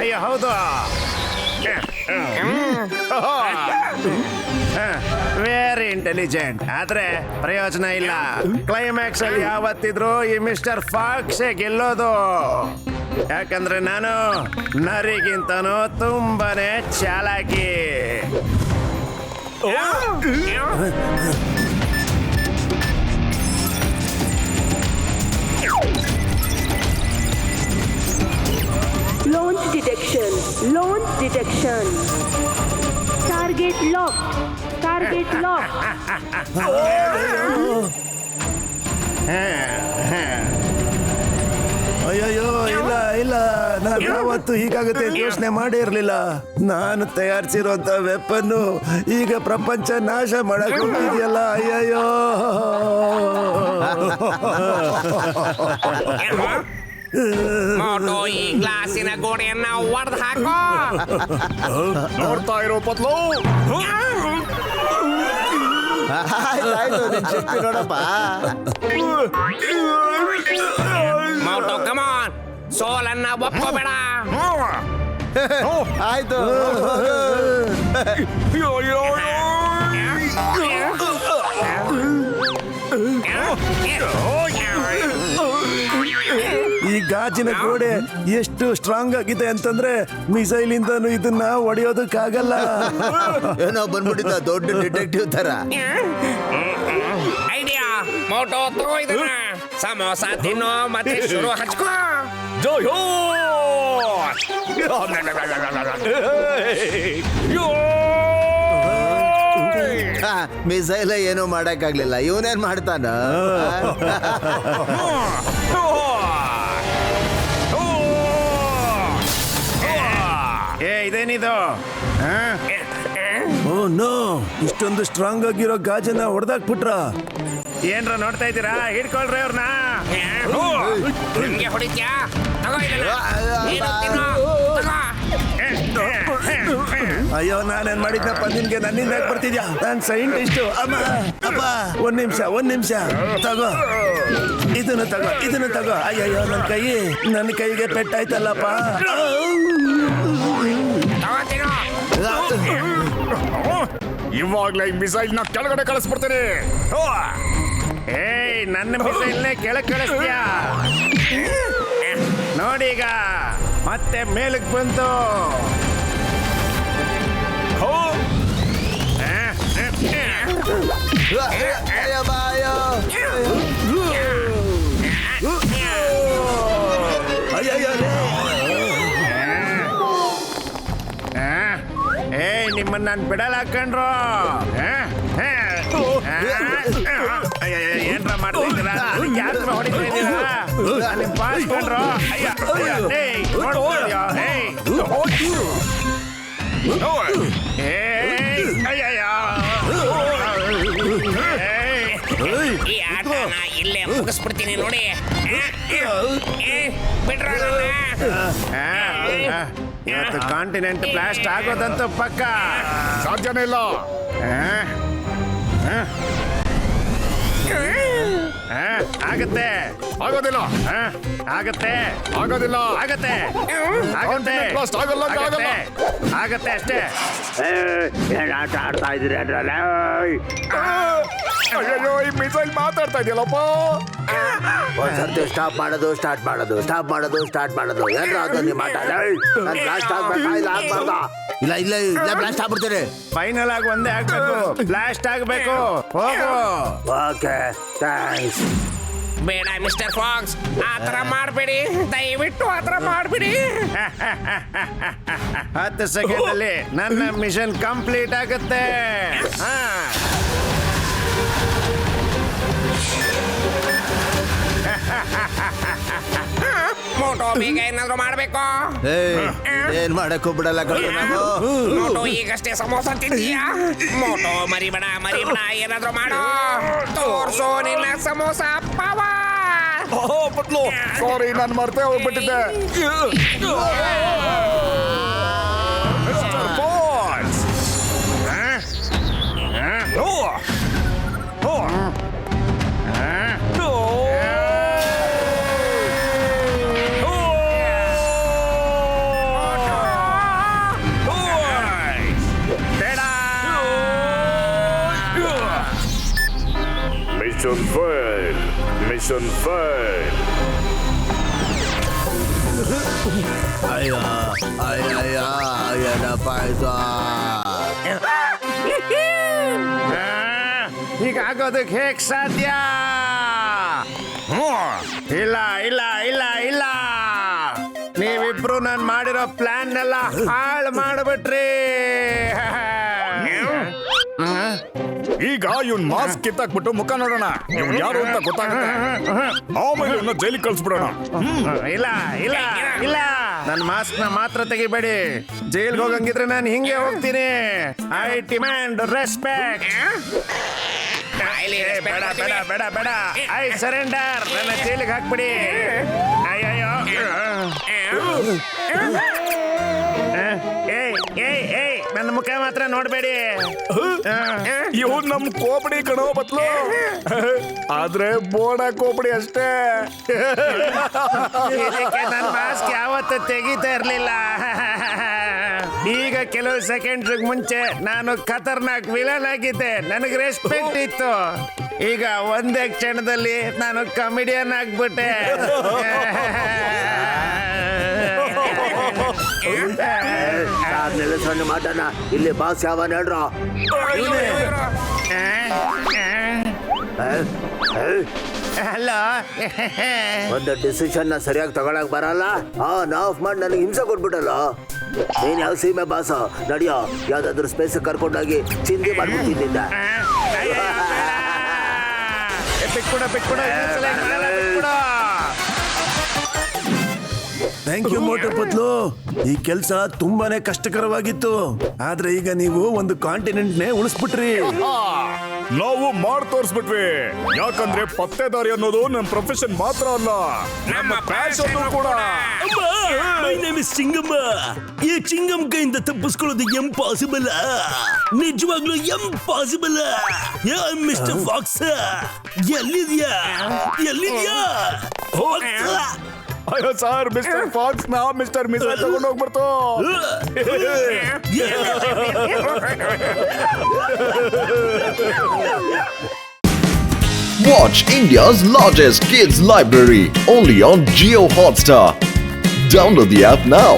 ಅಯ್ಯೋ ಹೌದು, ವೆರಿ ಇಂಟೆಲಿಜೆಂಟ್. ಆದ್ರೆ ಪ್ರಯೋಜನ ಇಲ್ಲ. ಕ್ಲೈಮ್ಯಾಕ್ಸ್ ಅಲ್ಲಿ ಯಾವತ್ತಿದ್ರು ಈ ಮಿಸ್ಟರ್ ಫಾಕ್ಸೇ ಗೆಲ್ಲೋದು. ಯಾಕಂದ್ರೆ ನಾನು ನರಿಗಿಂತನೂ ತುಂಬಾನೇ ಚಾಲಾಕಿ. Launch detection. Launch detection. Target locked. Target locked. ಅಯ್ಯಯ್ಯೋ, ಇಲ್ಲ ಇಲ್ಲ, ನಾನು ಯಾವತ್ತು ಹೀಗಾಗುತ್ತೆ ಅಂತ ಯೋಚನೆ ಮಾಡೇ ಇರ್ಲಿಲ್ಲ. ನಾನು ತಯಾರಿಸಿರುವಂತ ವೆಪನ್ನು ಈಗ ಪ್ರಪಂಚ ನಾಶ ಮಾಡಕ್ ಹೋಗಿದೆಯಲ್ಲ. ಅಯ್ಯಯ್ಯೋ, ಮೋಟೋ ಈ ಗ್ಲಾಸಿನ ಗೋಡೆಯನ್ನ ಒಡೆದು ಹಾಕೋ. ನೋಡ್ತಾ ಇರೋ ಪತ್ಲು. ಆಯ್ತು, ನಿನ್ ಶಕ್ತಿ ನೋಡಪ್ಪ. ಮೋಟೋ ಕಮಾನ್, ಸೋಲನ್ನ ಒಪ್ಕೋಬೇಡ. ಆಯ್ತು. ಈ ಗಾಜಿನ ಗೋಡೆ ಎಷ್ಟು ಸ್ಟ್ರಾಂಗ್ ಆಗಿದೆ ಅಂತಂದ್ರೆ ಮಿಸೈಲ್ ಇಂದನು ಇದನ್ನ ಹೊಡೆಯೋದಕ್ಕಾಗಲ್ಲ. ಏನೋ ಬಂದ್ಬಿಟ್ಟಿದ್ದ ದೊಡ್ಡ ಡಿಟೆಕ್ಟಿವ್ ತರ. ಐಡಿಯಾ, ಮೋಟೋ ತಗೋ ಇದನ್ನ, ಸಮೋಸ ತಿನ್ನೋ ಮತ್ತೆ ಶುರು ಹಚ್ಕೋ. ಜೋಯೋ ಮಿಸೈಲ್ ಏನೂ ಮಾಡಕ್ಕಾಗ್ಲಿಲ್ಲ. ಇವನೇನ್ ಮಾಡ್ತಾನ? ಇದೇನಿದು? ಓ ನೋ, ಇಷ್ಟೊಂದು ಸ್ಟ್ರಾಂಗ್ ಆಗಿರೋ ಗಾಜನ್ನ ಹೊಡೆದಾಕ್ಬಿಟ್ರ. ಏನ್ರ ನೋಡ್ತಾ ಇದ್ದೀರಾ? ಹಿಡ್ಕೊಳ್ರಿ ಅವ್ರನ್ನ. ನಿಮ್ಗೆ ಹೊಡಿತ್ಯಾ? ತಗೋ ಇದನ್ನ. ನೀನು ತಿನ್ನು. ತಗೋ. ಅಯ್ಯೋ, ನಾನೇನ್ ಮಾಡಿದ್ನಪ್ಪ ನಿನ್ಗೆ? ನನ್ನಿಂದ ಯಾಕೆ ಬರ್ತಿದ್ಯಾ? ನಾನ್ ಸೈಂಟಿಸ್ಟ್. ಅಮ್ಮ ಅಪ್ಪ, ಒಂದ್ ನಿಮಿಷ ತಗೋ, ಇದನ್ನು ತಗೋ. ಅಯ್ಯಯ್ಯೋ, ನನ್ನ ಕೈಗೆ ಪೆಟ್ಟಾಯ್ತಲ್ಲಪ್ಪ. ಇವಾಗ್ಲೇ ಈ ಮಿಸೈಲ್ ನ ಕೆಳಗಡೆ ಕಳಿಸ್ಬಿಡ್ತೀನಿ. ಏಯ್, ನನ್ನ ಮಿಸೈಲ್ನೇ ಕೆಳಗೆ ಕಳಿಸ್ತೀಯಾ? ನೋಡೀಗ ಮತ್ತೆ ಮೇಲಕ್ಕೆ ಬಂತು. ಏಯ್, ನಿಮ್ಮನ್ನ ನಾನು ಬಿಡಲ್ಲ ಹಾಕೊಂಡ್ರು. ಏನ್ರ ಮಾಡ್ತಿದ್ದೀರಾ? ಯಾರ ಹೊಡಿತಾ ಇದ್ದೀರಾ? ನಿಮ್ ಪಾಸ್ಕೊಂಡ್ರು. ಈ ಆಟನ ಇಲ್ಲೇ ಮುಗಿಸ್ಬಿಡ್ತೀನಿ ನೋಡಿ. ಬಿಡ್ರ ಇವತ್ತು ಕಾಂಟಿನೆಂಟ್ ಬ್ಲಾಸ್ಟ್ ಆಗೋದಂತೂ ಪಕ್ಕ. ಸಾಧ್ಯನೇ ಇಲ್ಲ. ಆಗತ್ತೆ. ಆಗೋದಿಲ್ಲ. ಆಗತ್ತೆ. ಆಗೋದಿಲ್ಲ. ಆಗತ್ತೆ. ಆಗತ್ತೆ. ಬ್ಲಾಸ್ಟ್ ಆಗಲ್ಲ. ಆಗತ್ತೆ ಅಷ್ಟೇ. ಏನ್ ಆಟ ಆಡ್ತಾ ಇದ್ದೀರಿ ಅದ್ರಲ್ಲ? ಅಯ್ಯೋ, ಈ ಮಿಸೈಲ್ ಮಾತಾಡ್ತಾ ಇದೆಯಲ್ಲಪ್ಪ. ಒಂದ್ಸರ್ತಿ ಸ್ಟಾಪ್ ಮಾಡೋದು ಏನ್ರ ಅದು ನಿಮ್ಮ ಆಟ? ನಾನು ಬ್ಲಾಸ್ಟ್ ಆಗ್ಬೇಕಾ? ಇಲ್ಲ ಆಗ್ಬಾರ್ದಾ? ಇಲ್ಲ ಬ್ಲಾಸ್ಟ್ ಆಗ್ಬಿಡ್ತೀನಿ. ಫೈನಲ್ ಆಗಿ ಒಂದೇ ಆಗ್ಬೇಕು. ಬ್ಲಾಸ್ಟ್ ಆಗ್ಬೇಕು. ಹೋಗು. Okay, thanks. ಬೇಡ ಮಿಸ್ಟರ್ ಫಾಕ್ಸ್, ಆತರ ಮಾಡಬೇಡಿ, ದಯವಿಟ್ಟು ಆತರ ಮಾಡಬೇಡಿ. 10 ಸೆಕೆಂಡ್ ಅಲ್ಲಿ ನನ್ನ ಮಿಷನ್ ಕಂಪ್ಲೀಟ್ ಆಗುತ್ತೆ. ಮೋಟೋ ಬೇಗ ಏನಾದ್ರು ಮಾಡ್ಬೇಕು. ಏನ್ ಮಾಡಕ್ಕೂ ಬಿಡಲ್ಲ ಕಣೋ ನಾವು. ಮೋಟೋ ಈಗಷ್ಟೇ ಸಮೋಸ ತಿಂತೀಯಾ? ಮೋಟೋ ಮರಿಬೇಡ, ಏನಾದ್ರು ಮಾಡೋ. ತೋರ್ಸೋ ನಿನ್ನ ಸಮೋಸ ಪವರ್. ಪಟ್ಲು, ಸಾರಿ, ನಾನು ಮರ್ತೇ ಹೋಗ್ಬಿಟ್ಟಿದ್ದೆ. Mission failed. ಏನಪ್ಪ ಇದು? ಈಗ ಆಗೋದಕ್ಕೆ ಹೇಗ್ ಸಾಧ್ಯ? ಇಲ್ಲ. ನೀವಿಬ್ರು ನಾನು ಮಾಡಿರೋ ಪ್ಲಾನ್ ಎಲ್ಲ ಹಾಳು ಮಾಡ್ಬಿಟ್ರಿ. ಈಗ ಇವನ್ ಮಾಸ್ಕ್ ಕಿತ್ತಾಕ್ಬಿಟ್ಟು ಮುಖ ನೋಡೋಣ, ಇವ್ನು ಯಾರು ಅಂತ ಗೊತ್ತಾಗುತ್ತೆ. ಆಮೇಲೆ ಇವನ್ನ ಜೈಲಿಗೆ ಕಳ್ಸ್ಬಿಡೋಣ. ಇಲ್ಲ, ನನ್ನ ಮಾಸ್ಕ್ ನ ಮಾತ್ರ ತೆಗಿಬೇಡಿ. ಜೈಲ್ಗೆ ಹೋಗಂಗಿದ್ರೆ ನಾನು ಹಿಂಗೆ ಹೋಗ್ತೀನಿ. I demand respect. ಬೇಡ. I surrender. ನನ್ನ ಜೈಲಿಗೆ ಹಾಕ್ಬಿಡಿ. ಅಯ್ಯಯ್ಯೋ. ಏಯ್, ನನ್ನ ಮುಖ ಮಾತ್ರ ನೋಡ್ಬೇಡಿ. ಇವ್ ನಮ್ ಕೋಪಡಿ ಕಣೋ ಬತ್ಲು, ಆದ್ರೆ ಬೋಡ ಕೋಪಡಿ ಅಷ್ಟೇ. ನನ್ನ ಮಾಸ್ಕ್ ಯಾವತ್ತೂ ತೆಗಿತಾ ಇರ್ಲಿಲ್ಲ. ಈಗ ಕೆಲವು ಸೆಕೆಂಡ್ ಮುಂಚೆ ನಾನು ಖತರ್ನಾಕ್ ವಿಲನ್ ಆಗಿದ್ದೆ. ನನಗೆ ರೆಸ್ಪೆಕ್ಟ್ ಇತ್ತು. ಈಗ ಒಂದೇ ಕ್ಷಣದಲ್ಲಿ ನಾನು ಕಾಮಿಡಿಯನ್ ಆಗ್ಬಿಟ್ಟೆ. ಸಣ್ಣ ಮಾಟನ ಇಲ್ಲಿ ಬಾಸ್ ಯಾವ ಹೇಳ್ರ? ಹಲೋ. ಒಂದು ಡಿಸಿಷನ್ ನ ಸರಿಯಾಗಿ ತಗೊಳಕ್ ಬರಲ್ಲ. ಆನ್ ಆಫ್ ಮಾಡಿ ನನಗೆ ಹಿಂಸೆ ಕೊಟ್ಬಿಟ್ಟಲ್ಲ. ನೀನ್ ಯಾವ ಸೀಮೆ ಬಾಸ ನಡಿಯೋ ಯಾವ್ದಾದ್ರು ಸ್ಪೇಸ್ ಕರ್ಕೊಂಡೋಗಿ ಚಿಂತೆ ಮಾಡ್ಬಿಟ್ಟಿದ್ದ. Thank you ಮೋಟು ಪತ್ಲು. ಈ ಕೆಲಸ ತುಂಬಾನೇ ಕಷ್ಟಕರವಾಗಿತ್ತು, ಆದ್ರೆ ಈಗ ನೀವು ಒಂದು ಕಾಂಟಿನೆಂಟ್ನೇ ಉಳಿಸ್ಬಿಟ್ರಿ. ನಾವು ಮಾಡಿ ತೋರಿಸ್ಬಿಟ್ವಿ. ಯಾಕಂದ್ರೆ ಪತ್ತೆದಾರಿ ಅನ್ನೋದು ನಮ್ಮ ಪ್ರೊಫೆಷನ್ ಮಾತ್ರ ಅಲ್ಲ, ನಮ್ಮ ಪ್ಯಾಷನ್ ಕೂಡ. My name is Chingamma. ಈ ಚಿಂಗಮ್ ಕೈಯಿಂದ ತಪ್ಪಿಸ್ಕೊಳ್ಳೋದು ಎಂಪಾಸಿಬಲ್, ನಿಜವಾಗ್ಲೂ ಎಂಪಾಸಿಬಲ್. ಮಿಸ್ಟರ್ ಫಾಕ್ಸ್ ಎಲ್ಲಿದ್ಯಾ? ಅಯ್ಯೋ ಸರ್, ಮಿಸ್ಟರ್ ಫಾಕ್ಸ್ ನಾ ಮಿಸ್ಟರ್ ಮಿಸೈಲ್ ತಗೊಂಡು ಹೋಗ್ಬರ್ತು. Watch India's largest kids library only on Jio Hotstar. Download the app now.